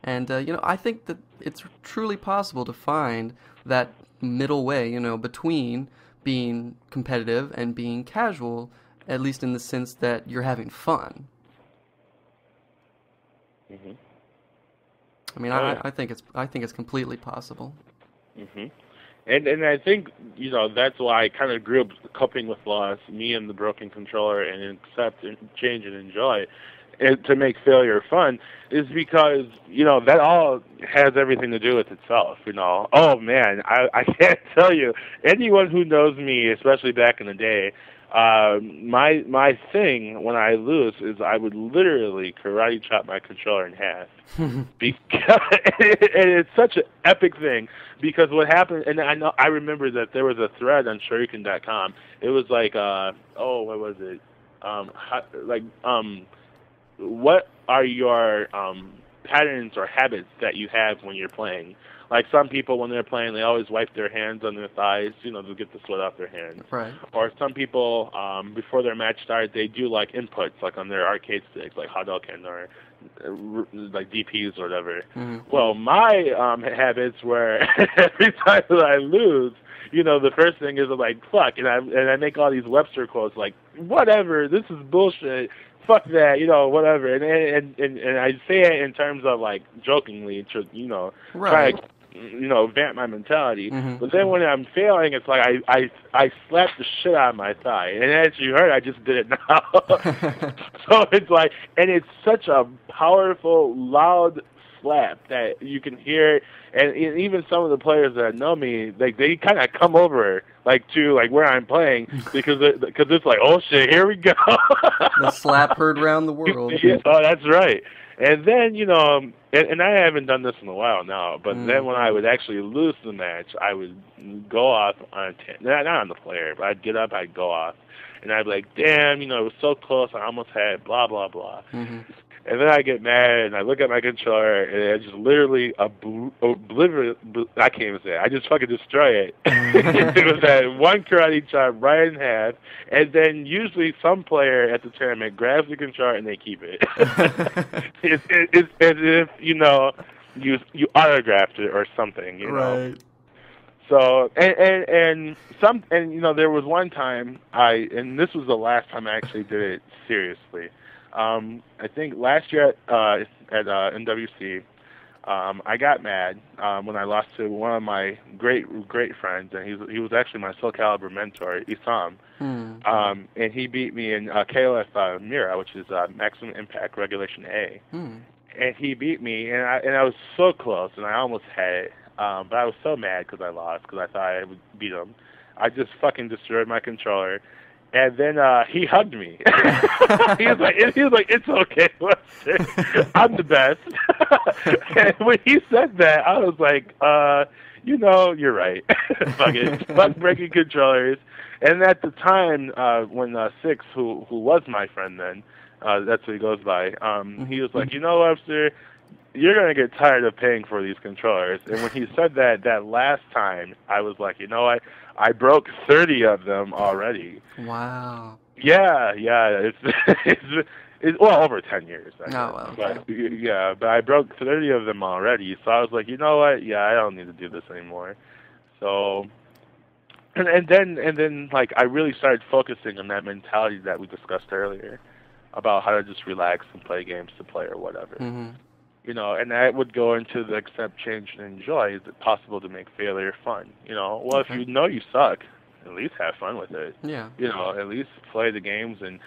And, I think that it's truly possible to find that middle way, between being competitive and being casual, at least in the sense that you're having fun. Mm-hmm. I mean, I think it's completely possible. Mm-hmm. And I think that's why I kind of grew up coping with loss, me and the broken controller, and accept and change and enjoy, and to make failure fun, is because that all has everything to do with itself. Oh man, I can't tell you, anyone who knows me, especially back in the day. My thing when I lose is I would literally karate chop my controller in half, because and it's such an epic thing. Because what happened, and I remember that there was a thread on Shuriken.com. It was like, what was it? What are your patterns or habits that you have when you're playing? Like some people, when they're playing, they always wipe their hands on their thighs, to get the sweat off their hands. Right. Or some people, before their match starts, they do like inputs, like on their arcade sticks, like Hadouken or like DPs or whatever. Mm-hmm. Well, my habits were every time that I lose, the first thing is I'm like, fuck, and I make all these Webster quotes like, whatever, this is bullshit. Fuck that, whatever, and I say it in terms of like jokingly to right. try to vamp my mentality. Mm-hmm. But then when I'm failing, it's like I slap the shit out of my thigh, and as you heard, I just did it now. So it's like, and it's such a powerful, loud slap that you can hear it, and even some of the players that know me, like they kind of come over to where I'm playing because it's like, oh shit, here we go. The slap heard around the world. Yeah, oh, that's right. And then and I haven't done this in a while now, but then when I would actually lose the match, I would go off on not on the player, but I'd get up, I'd go off, and I'd be like, damn, it was so close, I almost had blah blah blah. Mm-hmm. And then I get mad, and I look at my controller, and I just literally obliterate. I can't even say it. I just fucking destroy it. It was that one karate chop right in half, and then usually some player at the tournament grabs the controller and they keep it. It's as if you autographed it or something. Right. So and there was one time and this was the last time I actually did it seriously. I think last year at NWC, I got mad when I lost to one of my great friends, and he was actually my Soul Calibur mentor, Isam. And he beat me in KOF Mira, which is Maximum Impact Regulation A. And he beat me, and I was so close, and I almost had it. But I was so mad because I lost, because I thought I would beat him. I just fucking destroyed my controller. And then he hugged me. he was like, "It's okay, Webster. I'm the best." And when he said that, I was like, you're right. Fuck it. Fuck breaking controllers. And at the time, when Six, who was my friend then, that's what he goes by, he was like, Webster, you're going to get tired of paying for these controllers. And when he said that last time, I was like, what? I broke 30 of them already. Wow. Yeah. It's well over 10 years. I guess. Well. But I broke 30 of them already. So I was like, what? Yeah, I don't need to do this anymore. So, and then like I really started focusing on that mentality that we discussed earlier about how to just relax and play games to play or whatever. And that would go into the accept, change, and enjoy. Is it possible to make failure fun? If you know you suck, at least have fun with it. Yeah. At least play the games and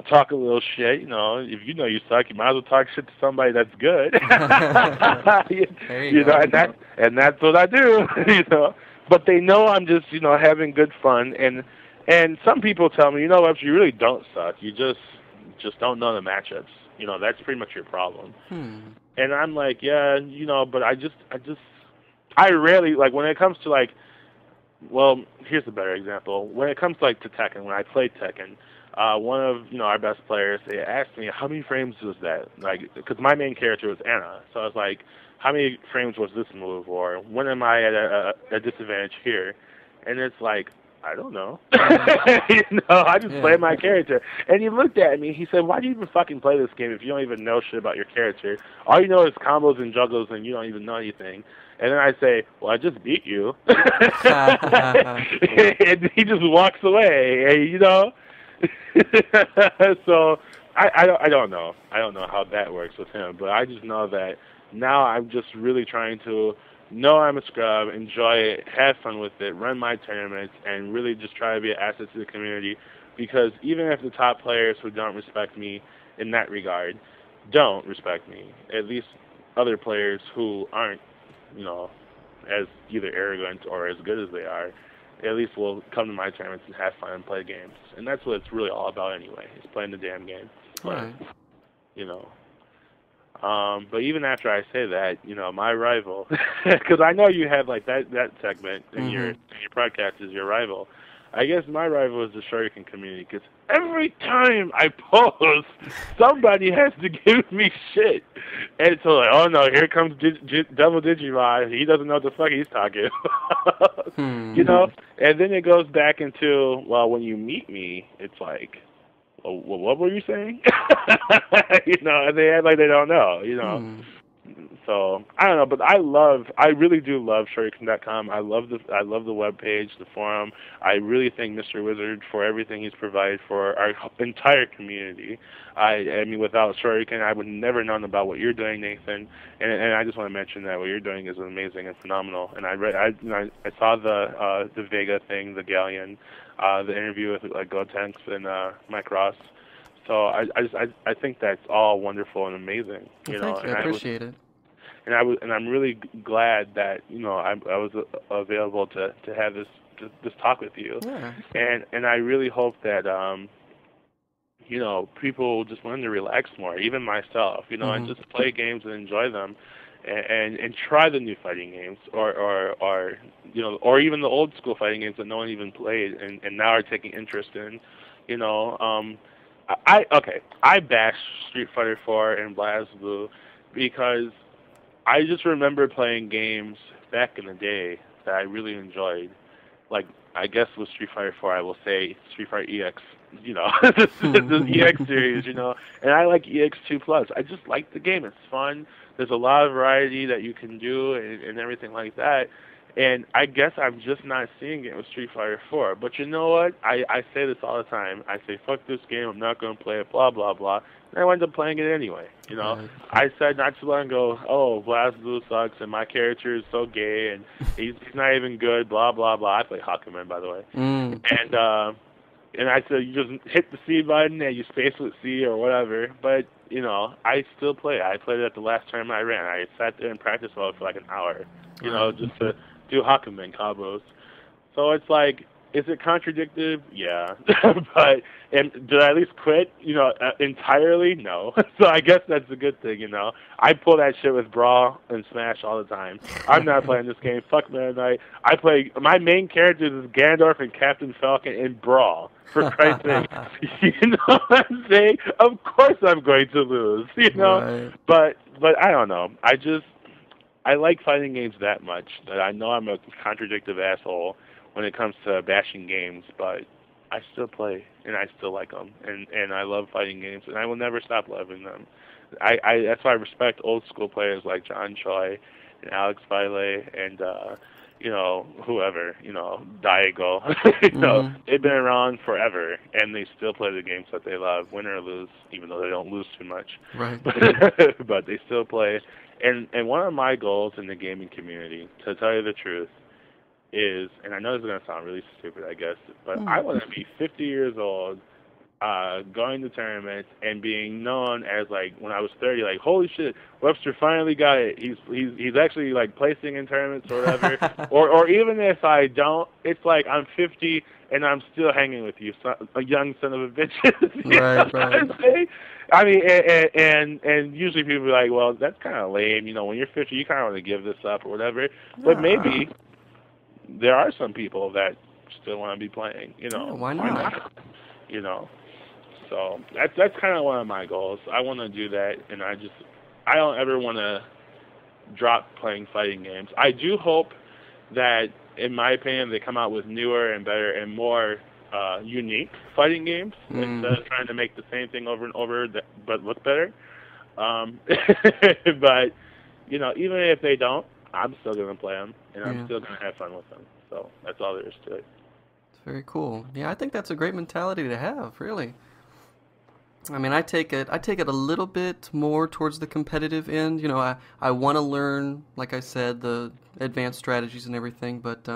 talk a little shit. If you know you suck, you might as well talk shit to somebody that's good. There you go. And that's what I do. But they know I'm just having good fun. And some people tell me, if you really don't suck, you just don't know the matchups. That's pretty much your problem. And I'm like, yeah, but I rarely, like, when it comes to, like, well, here's a better example. When it comes, like, to Tekken, when I played Tekken, one of, our best players, they asked me, how many frames was that? Like, because my main character was Anna. So I was like, how many frames was this move? Or when am I at a disadvantage here? And it's like, I don't know. I just play my character. And he looked at me. He said, why do you even fucking play this game if you don't even know shit about your character? All you know is combos and juggles, and you don't even know anything. And then I say, well, I just beat you. And he just walks away. And, so I don't know. I don't know how that works with him. But I just know that now I'm just really trying to know I'm a scrub, enjoy it, have fun with it, run my tournaments, and really just try to be an asset to the community. Because even if the top players who don't respect me in that regard don't respect me, at least other players who aren't, as either arrogant or as good as they are, at least will come to my tournaments and have fun and play games. And that's what it's really all about anyway, is playing the damn game. Right. But even after I say that, my rival, because I know you have like that segment in your podcast is your rival. I guess my rival is the Shuriken community, because every time I post, somebody has to give me shit. And so like, oh no, here comes Devildigimon. He doesn't know what the fuck he's talking about. And then it goes back into, well, when you meet me, it's like, well, what were you saying? And they act like they don't know, So I don't know, but I really do love Shuriken.com. I love the webpage, the forum. I really thank Mr. Wizard for everything he's provided for our entire community. I mean, without Shuriken, I would never known about what you're doing, Nathan. And I just want to mention that what you're doing is amazing and phenomenal. And I saw the Vega thing, the Galleon, the interview with like Gotenks and Mike Ross. So I think that's all wonderful and amazing. Thank you. I appreciate it. And I'm really glad that I was available to have this talk with you. Yeah. And I really hope that people just learn to relax more, even myself, and just play games and enjoy them, and try the new fighting games, or even the old school fighting games that no one even played and now are taking interest in. I bashed Street Fighter 4 and BlazBlue because I just remember playing games back in the day that I really enjoyed. Like, I guess with Street Fighter 4, I will say Street Fighter EX, the EX series, and I like EX2+. I just like the game. It's fun. There's a lot of variety that you can do and everything like that. And I guess I'm just not seeing it with Street Fighter 4. But you know what? I say this all the time. I say, fuck this game. I'm not going to play it, blah, blah, blah. And I wound up playing it anyway. You know, Right. I said not too long ago, oh, BlazBlue sucks, and my character is so gay, and he's not even good, blah blah blah. I play Hakumen, by the way, Mm. and I said you just hit the C button and you space with C or whatever. But you know, I still play. I played it at the last tournament I ran. I sat there and practiced mode for like an hour, you know, just to do Hakumen combos. So it's like, is it contradictive? Yeah. But and did I at least quit? You know, entirely? No. So I guess that's a good thing. You know, I pull that shit with Brawl and Smash all the time. I'm not playing this game. Fuck Meta Knight. I play my main characters is Gandalf and Captain Falcon in Brawl. For Christ's sake, you know what I'm saying? Of course I'm going to lose. You know, but I don't know. I like fighting games that much that I know I'm a contradictive asshole when it comes to bashing games, but I still play and I still like them, and I love fighting games, and I will never stop loving them. That's why I respect old school players like John Choi and Alex Vile and you know, whoever, you know, Daigo. You know, they've been around forever, and they still play the games that they love, win or lose, even though they don't lose too much. Right. But they still play. And one of my goals in the gaming community, to tell you the truth, is, and I know this is going to sound really stupid, I guess, but I want to be 50 years old, going to tournaments and being known as, like, when I was 30, like, holy shit, Webster finally got it. He's actually, like, placing in tournaments or whatever. or even if I don't, it's like I'm 50 and I'm still hanging with you, a young son of a bitch. Right. I mean, and usually people be like, well, that's kind of lame. You know, when you're 50, you kind of want to give this up or whatever. But maybe there are some people that still want to be playing. You know, why not? You know, so that's kind of one of my goals. I want to do that, and I don't ever want to drop playing fighting games. I do hope that, in my opinion, they come out with newer and better and more unique fighting games instead of trying to make the same thing over and over but look better. But, you know, even if they don't, I'm still going to play them, and I'm still going to have fun with them. So that's all there is to it. It's very cool. Yeah, I think that's a great mentality to have, really. I mean, I take it a little bit more towards the competitive end. You know, I want to learn, like I said, the advanced strategies and everything, but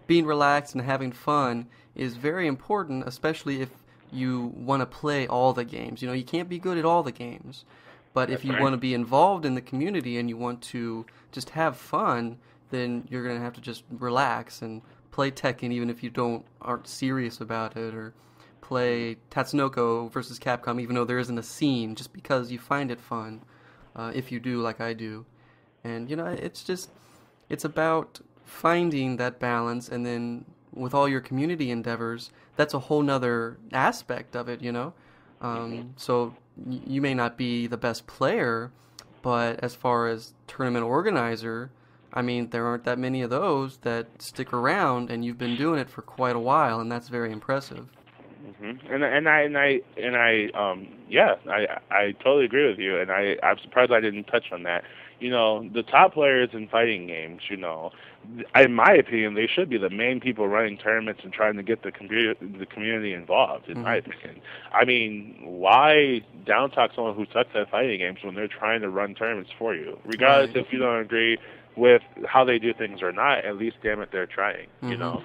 being relaxed and having fun is very important, especially if you want to play all the games. You know, you can't be good at all the games, but if you want to be involved in the community and you want to just have fun, then you're going to have to just relax and play Tekken even if you aren't serious about it, or play Tatsunoko versus Capcom even though there isn't a scene, just because you find it fun, if you do like I do. And, you know, it's about finding that balance, and then with all your community endeavors, that's a whole nother aspect of it, you know? So you may not be the best player, but as far as tournament organizer, I mean, there aren't that many of those that stick around, and you've been doing it for quite a while, and that's very impressive. And I totally agree with you, and I'm surprised I didn't touch on that. You know, the top players in fighting games, you know, in my opinion, they should be the main people running tournaments and trying to get the community involved, in my opinion. I mean, why down-talk someone who sucks at fighting games when they're trying to run tournaments for you? Regardless if you don't agree with how they do things or not, at least, damn it, they're trying, you know?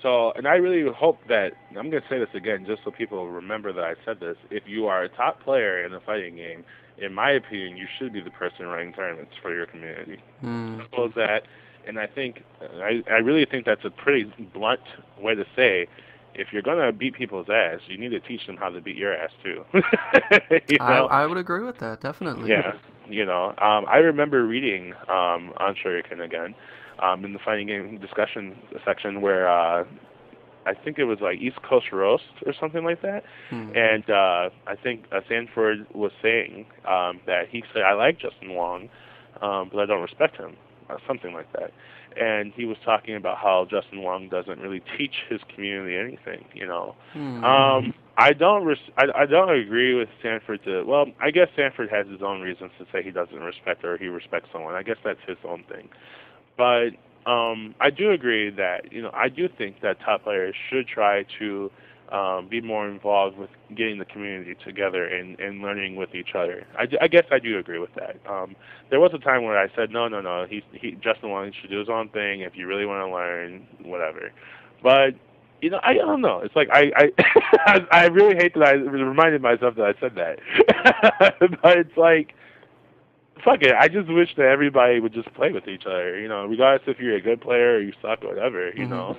So, and I really hope that, I'm going to say this again just so people remember that I said this, if you are a top player in a fighting game, in my opinion, you should be the person running tournaments for your community. Simple as that. And I think, I really think that's a pretty blunt way to say, if you're going to beat people's ass, you need to teach them how to beat your ass too. You know? I would agree with that, definitely. Yeah. You know, I remember reading on Shuriken again, in the fighting game discussion section where I think it was like East Coast Roast or something like that. And I think Sanford was saying that he said, I like Justin Wong, but I don't respect him, something like that. And he was talking about how Justin Wong doesn't really teach his community anything, you know. I don't agree with Sanford well, I guess Sanford has his own reasons to say he doesn't respect or he respects someone. I guess that's his own thing. But I do agree that, you know, I do think that top players should try to be more involved with getting the community together and learning with each other. I guess I do agree with that. There was a time where I said, no, Justin Wong should do his own thing. If you really want to learn, whatever. But I don't know. It's like I really hate that I reminded myself that I said that. But it's like, fuck it. I just wish that everybody would just play with each other. Regardless if you're a good player or you suck or whatever. You know.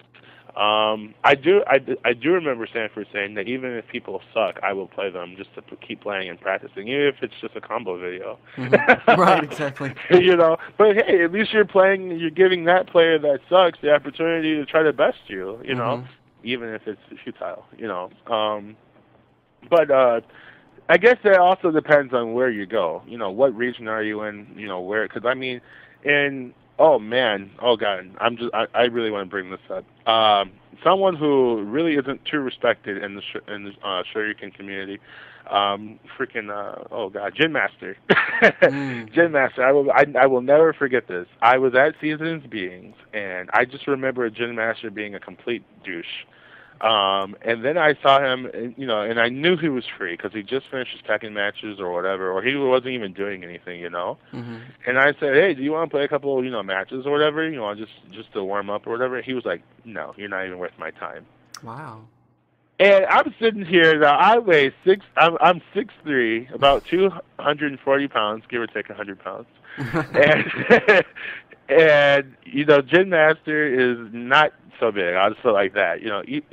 I do remember Sanford saying that even if people suck, I will play them just to keep playing and practicing, even if it's just a combo video. Right, exactly. But hey, at least you're giving that player that sucks the opportunity to try to best you. Even if it's futile. But I guess that also depends on where you go. What region are you in? Where? Because I mean, oh God, I really want to bring this up. Someone who really isn't too respected in the Shoryuken community, oh God, Gin Master. Gin Master. I will never forget this. I was at Seasons Beings, and I just remember Gin Master being a complete douche. And then I saw him, and I knew he was free because he just finished his Tekken matches or whatever, or he wasn't even doing anything, And I said, hey, do you want to play a couple, matches or whatever, just to warm up or whatever? He was like, no, you're not even worth my time. Wow. And I'm sitting here now. I weigh I'm 6'3", about 240 pounds, give or take 100 pounds, and Gin Master is not so big. I'll just put it like that.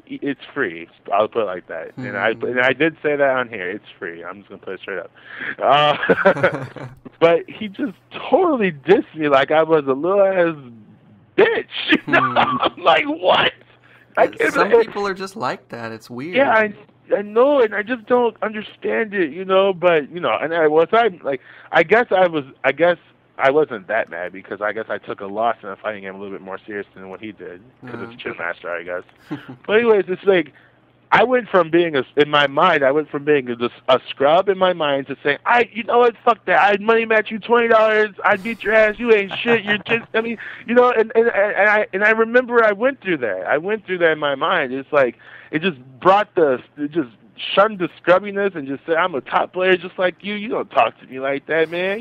It's free. I'll put it like that. And I did say that on here. It's free. I'm just gonna put it straight up. But he just totally dissed me like I was a little ass bitch. I'm like, what? Some people are just like that. It's weird. Yeah, I know, and I just don't understand it. But and I wasn't that mad because I guess I took a loss in a fighting game a little bit more serious than what he did because it's Gin Master, I guess. But anyways, it's like I went from being a scrub in my mind to saying, fuck that. I'd money match you $20. I'd beat your ass. You ain't shit. You're just. I mean, and I remember I went through that. I went through that in my mind. It's like it just shunned the scrubbiness and just said, I'm a top player just like you. You don't talk to me like that, man,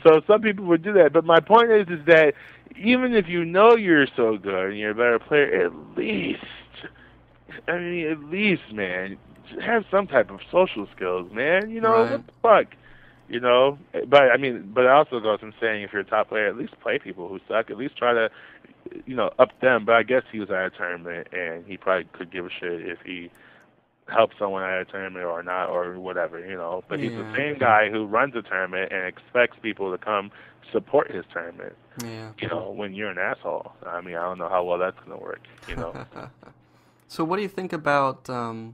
So some people would do that. But my point is that even if you're so good and you're a better player, at least, man, have some type of social skills, man. Right. What the fuck? But it also goes in saying if you're a top player, at least play people who suck. At least try to up them. But I guess he was at a tournament, and he probably could give a shit if he helped someone at a tournament or not, or whatever, But he's the same guy who runs a tournament and expects people to come support his tournament. Yeah. When you're an asshole. I mean, I don't know how well that's going to work, So what do you think about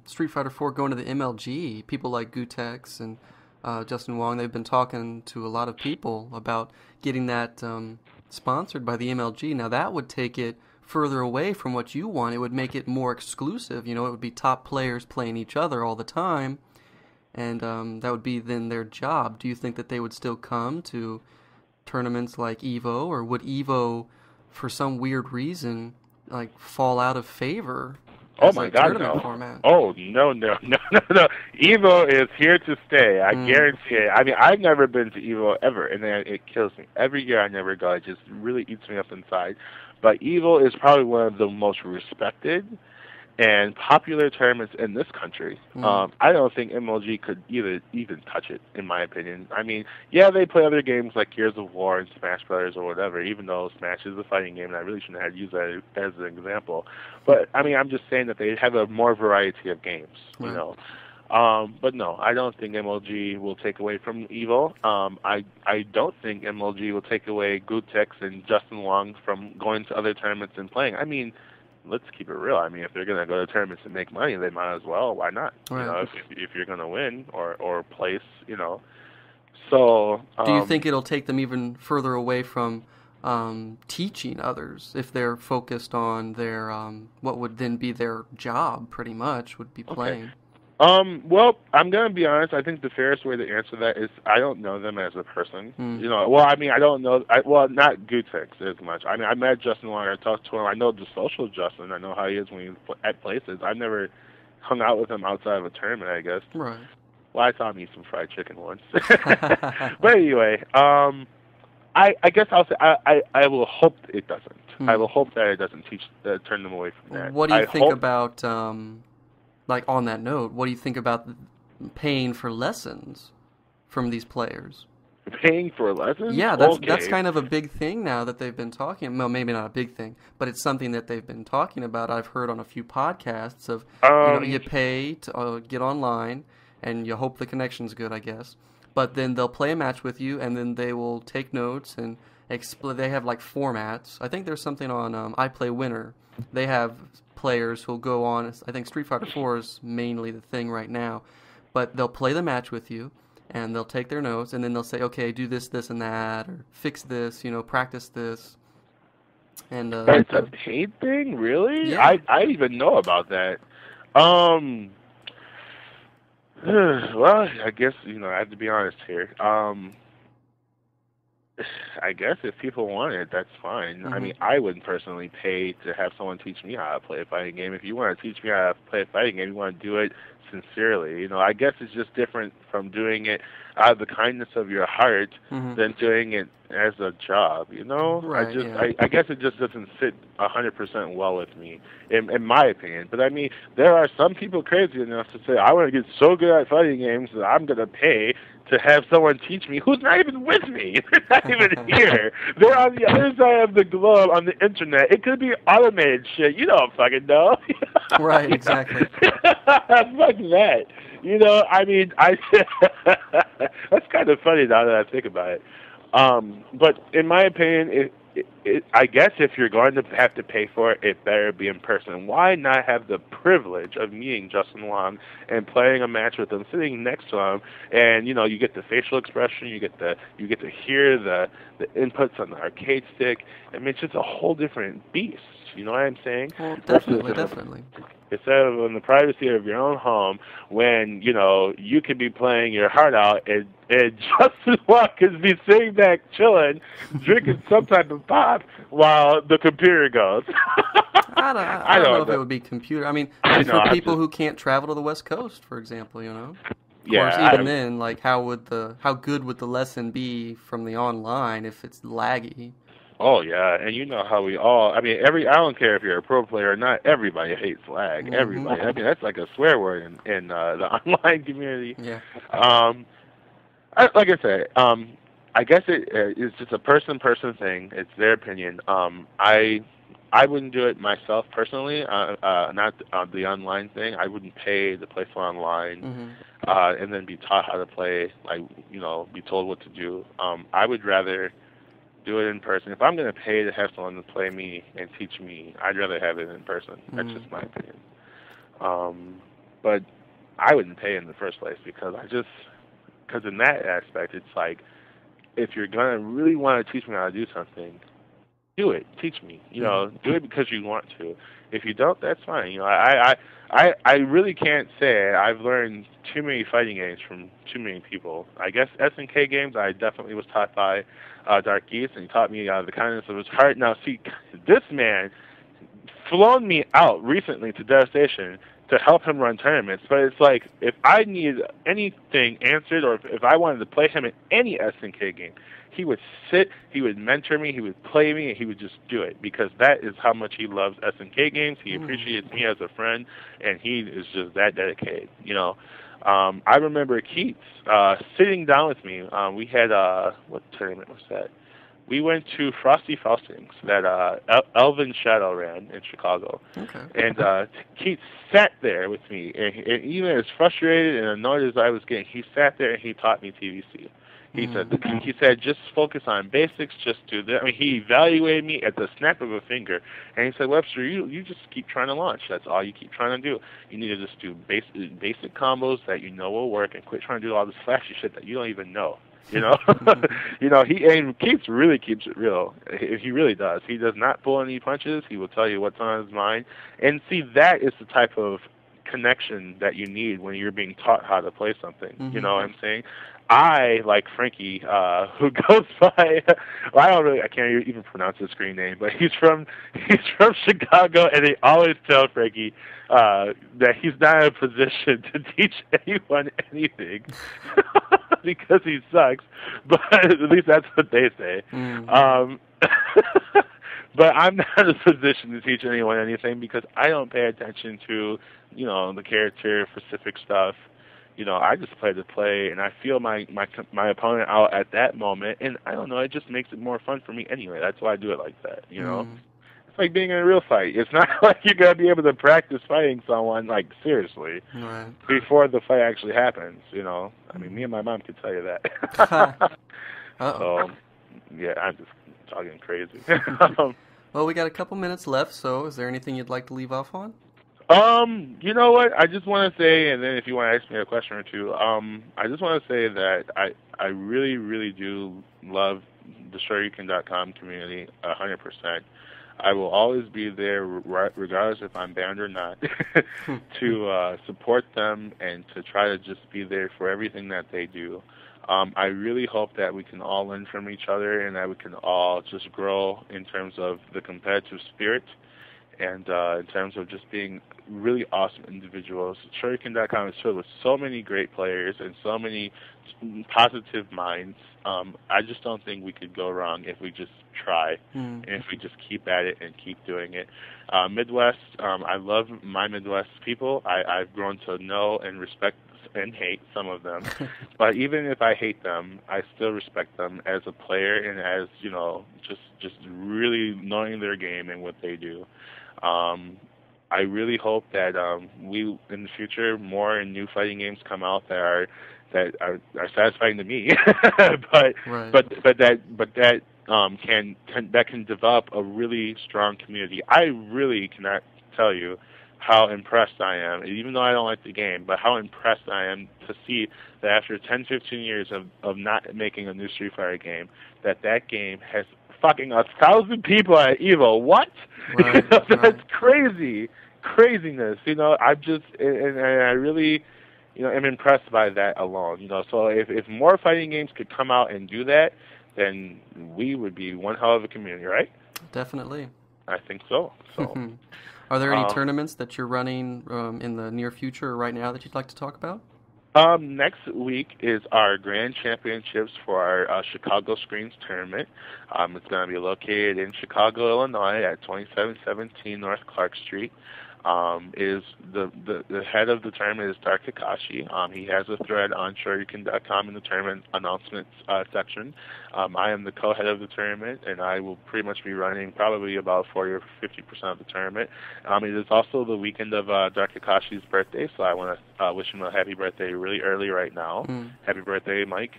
Street Fighter 4 going to the MLG? People like Gutex and Justin Wong, they've been talking to a lot of people about getting that sponsored by the MLG. Now that would take it further away from what you want. It would make it more exclusive. It would be top players playing each other all the time, and that would be then their job. Do you think that they would still come to tournaments like EVO, or would EVO, for some weird reason, fall out of favor? Oh my God, no. Format? Oh, no. EVO is here to stay. I guarantee it. I mean, I've never been to EVO ever, and it kills me. Every year I never go. It just really eats me up inside. But EVO is probably one of the most respected and popular tournaments in this country. I don't think MLG could even touch it, in my opinion. I mean, yeah, they play other games like Gears of War and Smash Brothers or whatever, even though Smash is a fighting game, and I really shouldn't have used that as an example. But, I mean, I'm just saying that they have a more variety of games, But no, I don't think MLG will take away from EVO. I don't think MLG will take away Gutex and Justin Wong from going to other tournaments and playing. I mean, let's keep it real. I mean, if they're going to go to tournaments and make money, they might as well. Why not? Right. If you're going to win or place, So, do you think it'll take them even further away from teaching others if they're focused on their what would then be their job? Pretty much would be playing. Well, I'm gonna be honest. I think the fairest way to answer that is I don't know them as a person. Mm. Well, I mean, I don't know. Not Gutex as much. I mean, I met Justin Long. I talked to him. I know the social Justin. I know how he is when he's at places. I've never hung out with him outside of a tournament, I guess. Right. Well, I saw him eat some fried chicken once. But anyway, I guess I'll say I will hope it doesn't. I will hope that it doesn't turn them away from that. What do you think about, like on that note, what do you think about paying for lessons from these players? Paying for lessons? Yeah, that's kind of a big thing now that they've been talking. Well, maybe not a big thing, but it's something that they've been talking about. I've heard on a few podcasts of you pay to get online, and you hope the connection's good, I guess. But then they'll play a match with you, and then they will take notes and they have like formats. I think there's something on I Play Winner. They have players who'll go on. I think Street Fighter 4 is mainly the thing right now, but they'll play the match with you. And they'll take their notes, and then they'll say, okay, do this, this, and that, or fix this, practice this. And it's a paid thing, really? Yeah. I even know about that. Well, I guess I have to be honest here. I guess if people want it, that's fine. I mean, I wouldn't personally pay to have someone teach me how to play a fighting game. If you want to teach me how to play a fighting game, you want to do it sincerely. I guess it's just different from doing it out of the kindness of your heart than doing it as a job. Right, I guess it just doesn't sit 100% well with me, in my opinion. But I mean, there are some people crazy enough to say, I want to get so good at fighting games that I'm going to pay to have someone teach me who's not even with me. They're not even here. They're on the other side of the globe on the internet. It could be automated shit. You don't fucking know. Right, exactly. Fuck that. I mean, that's kind of funny now that I think about it. But in my opinion, I guess if you're going to have to pay for it, it better be in person. Why not have the privilege of meeting Justin Long and playing a match with him, sitting next to him, and you get the facial expression, you get to hear the inputs on the arcade stick. I mean, it's just a whole different beast. You know what I'm saying? Well, definitely. Instead of in the privacy of your own home, when you could be playing your heart out, and Justin Long could be sitting back chilling, drinking some type of pop while the computer goes. I don't know if it would be computer. I mean, for people who can't travel to the West Coast, for example, Of course, even then, like, how good would the lesson be from the online if it's laggy? Oh yeah, and you know how I don't care if you're a pro player or not, everybody hates lag. Everybody. I mean, that's like a swear word in the online community. Yeah. Like I said, I guess it's just a person thing. It's their opinion. I wouldn't do it myself personally, not the online thing. I wouldn't pay to play for online and then be taught how to play, be told what to do. I would rather do it in person. If I'm going to pay to have someone to play me and teach me, I'd rather have it in person. That's just my opinion. But I wouldn't pay in the first place because in that aspect, it's like, if you're going to really want to teach me how to do something, do it. Teach me. Do it because you want to. If you don't, that's fine. I really can't say I've learned too many fighting games from too many people. I guess SNK games I definitely was taught by Dark Geese, and he taught me out of the kindness of his heart. Now, see, this man flown me out recently to Devastation to help him run tournaments, but it's like, if I needed anything answered, or if I wanted to play him in any SNK game, he would sit, he would mentor me, he would play me, and he would just do it, because that is how much he loves SNK games. He appreciates me as a friend, and he is just that dedicated, I remember Keats sitting down with me. We had, what tournament was that? We went to Frosty Faustings that Elvin Shadow ran in Chicago. Okay. And Keith sat there with me, and even as frustrated and annoyed as I was getting, he sat there and he taught me TVC. He said, just focus on basics, just do that. I mean, he evaluated me at the snap of a finger, and he said, Webster, you just keep trying to launch. That's all you keep trying to do. You need to just do basic combos that you know will work, and quit trying to do all this flashy shit that you don't even know. Keith really keeps it real. He really does. He does not pull any punches. He will tell you what's on his mind. And see, that is the type of connection that you need when you're being taught how to play something. Mm-hmm. You know what I'm saying? I, like Frankie, who goes by, well, I can't even pronounce his screen name, but he's from Chicago, and they always tell Frankie that he's not in a position to teach anyone anything because he sucks. But at least that's what they say. Mm-hmm. But I'm not in a position to teach anyone anything because I don't pay attention to, the character-specific stuff. I just play to play, and I feel my opponent out at that moment, and I don't know, it just makes it more fun for me anyway. That's why I do it like that, It's like being in a real fight. It's not like you're going to be able to practice fighting someone, like, seriously, before the fight actually happens, I mean, me and my mom could tell you that. So, yeah, I'm just talking crazy. Well, we got a couple minutes left, so is there anything you'd like to leave off on? You know what? I just want to say, and then if you want to ask me a question or two, I just want to say that I really, really do love the Shoryuken.com community 100%. I will always be there, regardless if I'm banned or not, to support them and to try to just be there for everything that they do. I really hope that we can all learn from each other and that we can all just grow in terms of the competitive spirit and in terms of just being really awesome individuals. Shoryuken.com is filled with so many great players and so many positive minds. I just don't think we could go wrong if we just try and if we just keep at it and keep doing it. Midwest, I love my Midwest people. I've grown to know and respect and hate some of them. But even if I hate them, I still respect them as a player and as, just really knowing their game and what they do. I really hope that we, in the future, more and new fighting games come out that are satisfying to me, but that can develop a really strong community. I really cannot tell you how impressed I am, even though I don't like the game, but how impressed I am to see that after 10, 15 years of not making a new Street Fighter game, that game has fucking 1,000 people at EVO. What? Right, that's craziness. I'm just, and I really, am impressed by that alone. So if more fighting games could come out and do that, then we would be one hell of a community, right? Definitely. I think so. So, are there any tournaments that you're running in the near future or right now that you'd like to talk about? Next week is our Grand Championships for our Chicago Screens tournament. It's going to be located in Chicago, Illinois at 2717 North Clark Street. Is the head of the tournament is Dark Kakashi. He has a thread on Shoryuken.com in the tournament announcements section. I am the co-head of the tournament, and I will pretty much be running probably about 40 or 50% of the tournament. It is also the weekend of Dark Kakashi's birthday, so I want to wish him a happy birthday really early right now. Happy birthday, Mike.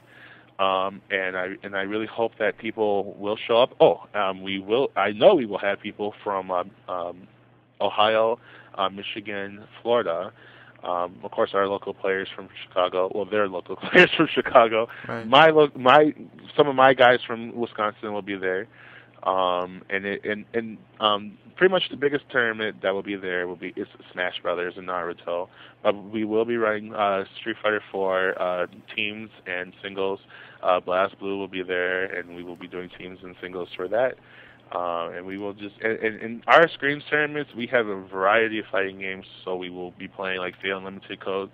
And I really hope that people will show up. We will. I know we will have people from Ohio, Michigan, Florida. Of course, our local players from Chicago. Well, they're local players from Chicago. Right. Some of my guys from Wisconsin will be there. And pretty much the biggest tournament that will be there is Smash Brothers in Naruto. We will be running Street Fighter 4 teams and singles. Blast Blue will be there, and we will be doing teams and singles for that. And we will just, in our Screams tournaments, we have a variety of fighting games, so we will be playing like Fate Unlimited Codes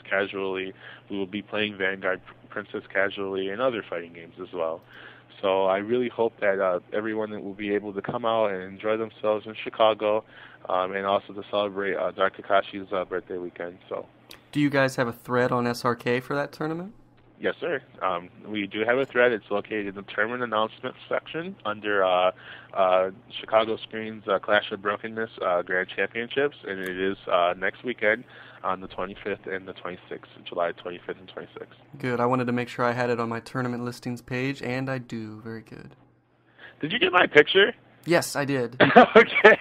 casually, we will be playing Vanguard Princess casually, and other fighting games as well. So I really hope that everyone will be able to come out and enjoy themselves in Chicago, and also to celebrate Dark Kakashi's birthday weekend. So, do you guys have a thread on SRK for that tournament? Yes, sir. We do have a thread. It's located in the tournament announcements section under Chicago Screens Clash of Brokenness Grand Championships, and it is next weekend on the 25th and the 26th, July 25th and 26th. Good. I wanted to make sure I had it on my tournament listings page, and I do. Very good. Did you get my picture? Yes, I did. Okay.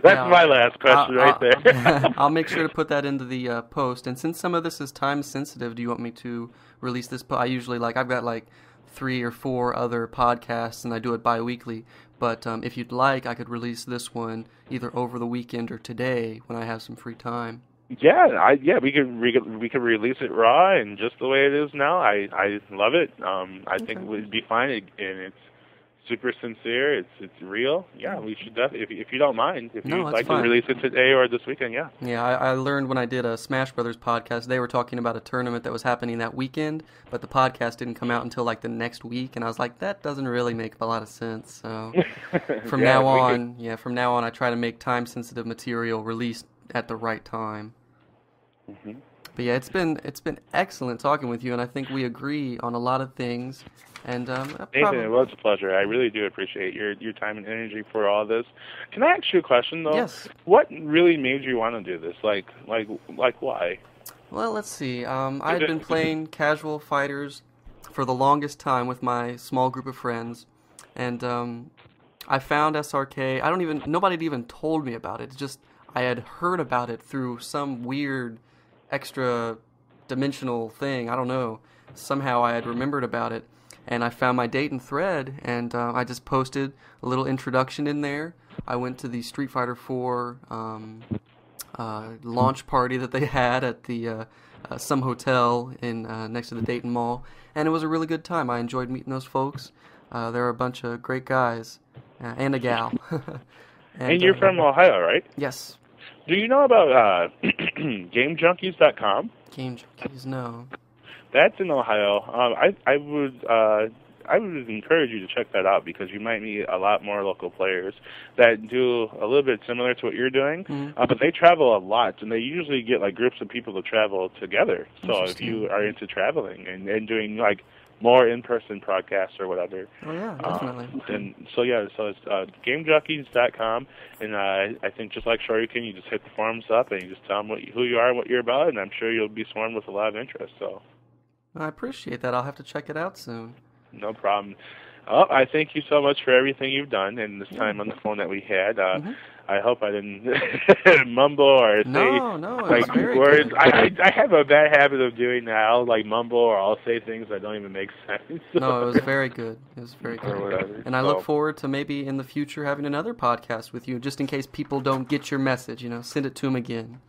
That's my last question right there. I'll make sure to put that into the post. And since some of this is time sensitive, do you want me to release this? I usually I've got 3 or 4 other podcasts, and I do it bi-weekly. But if you'd like, I could release this one either over the weekend or today when I have some free time. Yeah, we could release it raw and just the way it is now. I love it. I think it would be fine, and it's super sincere. It's real. Yeah, we should definitely. If you don't mind, if you'd like to release it today or this weekend, yeah. Yeah, I learned when I did a Smash Brothers podcast, they were talking about a tournament that was happening that weekend, but the podcast didn't come out until like the next week, and I was like, that doesn't really make a lot of sense. So from now on, I try to make time-sensitive material released at the right time. Mm-hmm. But yeah, it's been excellent talking with you, and I think we agree on a lot of things. And Nathan, it was a pleasure. I really do appreciate your time and energy for all this. Can I ask you a question though? Yes. What really made you want to do this? Like why? Well, let's see. I had been playing casual fighters for the longest time with my small group of friends, and I found SRK. Nobody had even told me about it. It's just I had heard about it through some weird extra dimensional thing. I don't know. Somehow I had remembered about it. And I found my date and thread, and I just posted a little introduction in there. I went to the Street Fighter 4 launch party that they had at the some hotel in next to the Dayton Mall, and it was a really good time. I enjoyed meeting those folks. They're a bunch of great guys, and a gal. and you're from Ohio, right? Yes. Do you know about GameJunkies.com? Game Junkies, no. That's in Ohio. I would encourage you to check that out because you might meet a lot more local players that do a little bit similar to what you're doing. Mm-hmm. But they travel a lot, and they usually get like groups of people to travel together. So if you are into traveling and doing like more in-person podcasts or whatever. Oh yeah, definitely. So it's GameJunkies.com, and I think just like Shoryuken, you just hit the forums up and you just tell them who you are and what you're about, and I'm sure you'll be swarmed with a lot of interest. So. I appreciate that. I'll have to check it out soon. No problem. Oh, I thank you so much for everything you've done and this time on the phone that we had. I hope I didn't mumble or say like words. Good. I have a bad habit of doing that. I'll like mumble or I'll say things that don't even make sense. No, it was very good. It was very good. And I look forward to maybe in the future having another podcast with you, just in case people don't get your message. Send it to them again.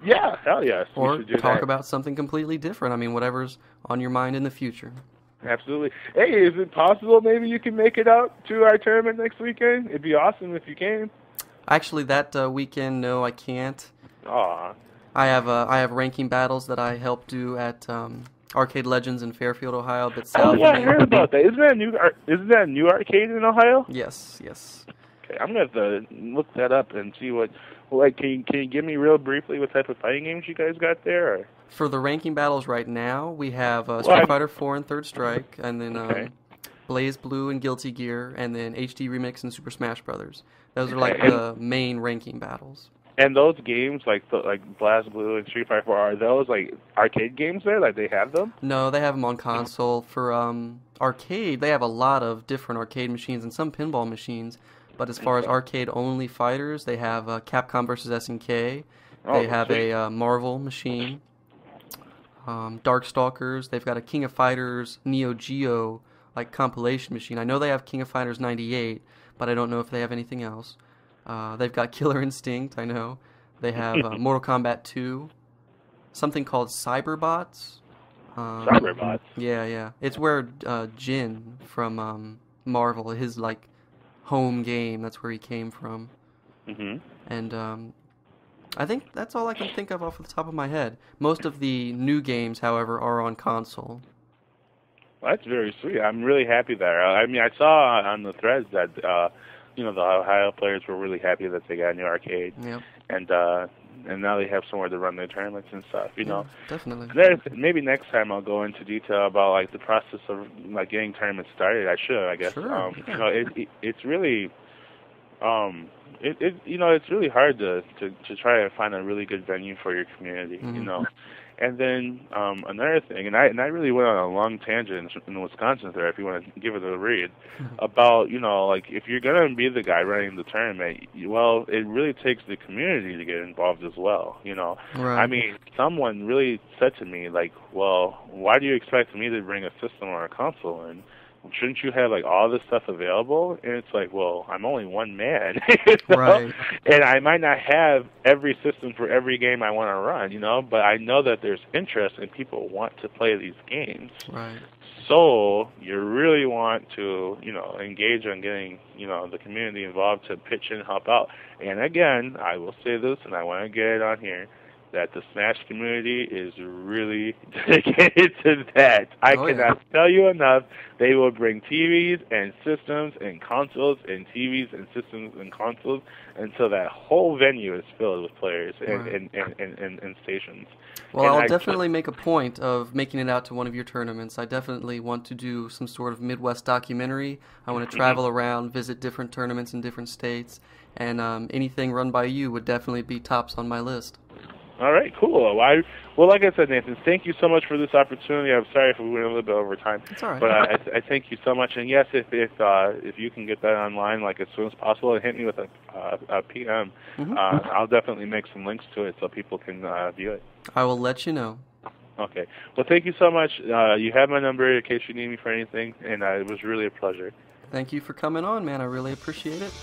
Yeah, hell yes. Or talk about something completely different. I mean, whatever's on your mind in the future. Absolutely. Hey, is it possible maybe you can make it out to our tournament next weekend? It'd be awesome if you came. Actually, that weekend, no, I can't. Aw. I have ranking battles that I help do at Arcade Legends in Fairfield, Ohio, a bit south. Oh yeah, I heard about that. Isn't that a new arcade in Ohio? Yes. Okay, I'm gonna have to look that up and see what. Like, can you give me real briefly what type of fighting games you guys got there? Or? For the ranking battles right now, we have Street Fighter 4 and Third Strike, and then Blaze Blue and Guilty Gear, and then HD Remix and Super Smash Brothers. Those are like the main ranking battles. And those games, like Blaze Blue and Street Fighter 4, are those like arcade games there? Like they have them? No, they have them on console. For arcade, they have a lot of different arcade machines and some pinball machines. But as far as arcade-only fighters, they have Capcom vs. SNK. They have a Marvel machine. Darkstalkers. They've got a King of Fighters Neo Geo compilation machine. I know they have King of Fighters 98, but I don't know if they have anything else. They've got Killer Instinct. I know. They have Mortal Kombat 2. Something called Cyberbots. Cyberbots. Yeah. It's where Jin from Marvel, his home game. That's where he came from. Mm-hmm. And I think that's all I can think of off the top of my head. Most of the new games, however, are on console. Well, that's very sweet. I'm really happy there. I mean, I saw on the threads that the Ohio players were really happy that they got a new arcade. Yep. And now they have somewhere to run their tournaments and stuff. Definitely. Maybe next time I'll go into detail about the process of getting tournaments started. I should, I guess. Sure. It's really it's really hard to try to find a really good venue for your community. Mm-hmm. And then another thing, and I really went on a long tangent in Wisconsin there, if you want to give it a read, about, if you're going to be the guy running the tournament, well, it really takes the community to get involved as well, Right. I mean, someone really said to me, well, why do you expect me to bring a system or a console in? shouldn't you have like all this stuff available? And it's like, well, I'm only one man, you know? Right. And I might not have every system for every game I want to run, you know, but I know that there's interest and people want to play these games. Right. So you really want to, you know, engage on getting, you know, the community involved to pitch in and help out. And again, I will say this, and I want to get it on here, that the Smash community is really dedicated to that. I cannot tell you enough. They will bring TVs and systems and consoles and TVs and systems and consoles until that whole venue is filled with players and stations. Well, I'll definitely make a point of making it out to one of your tournaments. I definitely want to do some sort of Midwest documentary. I want to travel around, visit different tournaments in different states, and anything run by you would definitely be tops on my list. All right, cool. Well, like I said, Nathan, thank you so much for this opportunity. I'm sorry if we went a little bit over time. It's all right. But I thank you so much. And yes, if you can get that online like as soon as possible and hit me with a PM, I'll definitely make some links to it so people can view it. I will let you know. Okay. Well, thank you so much. You have my number in case you need me for anything, and it was really a pleasure. Thank you for coming on, man. I really appreciate it.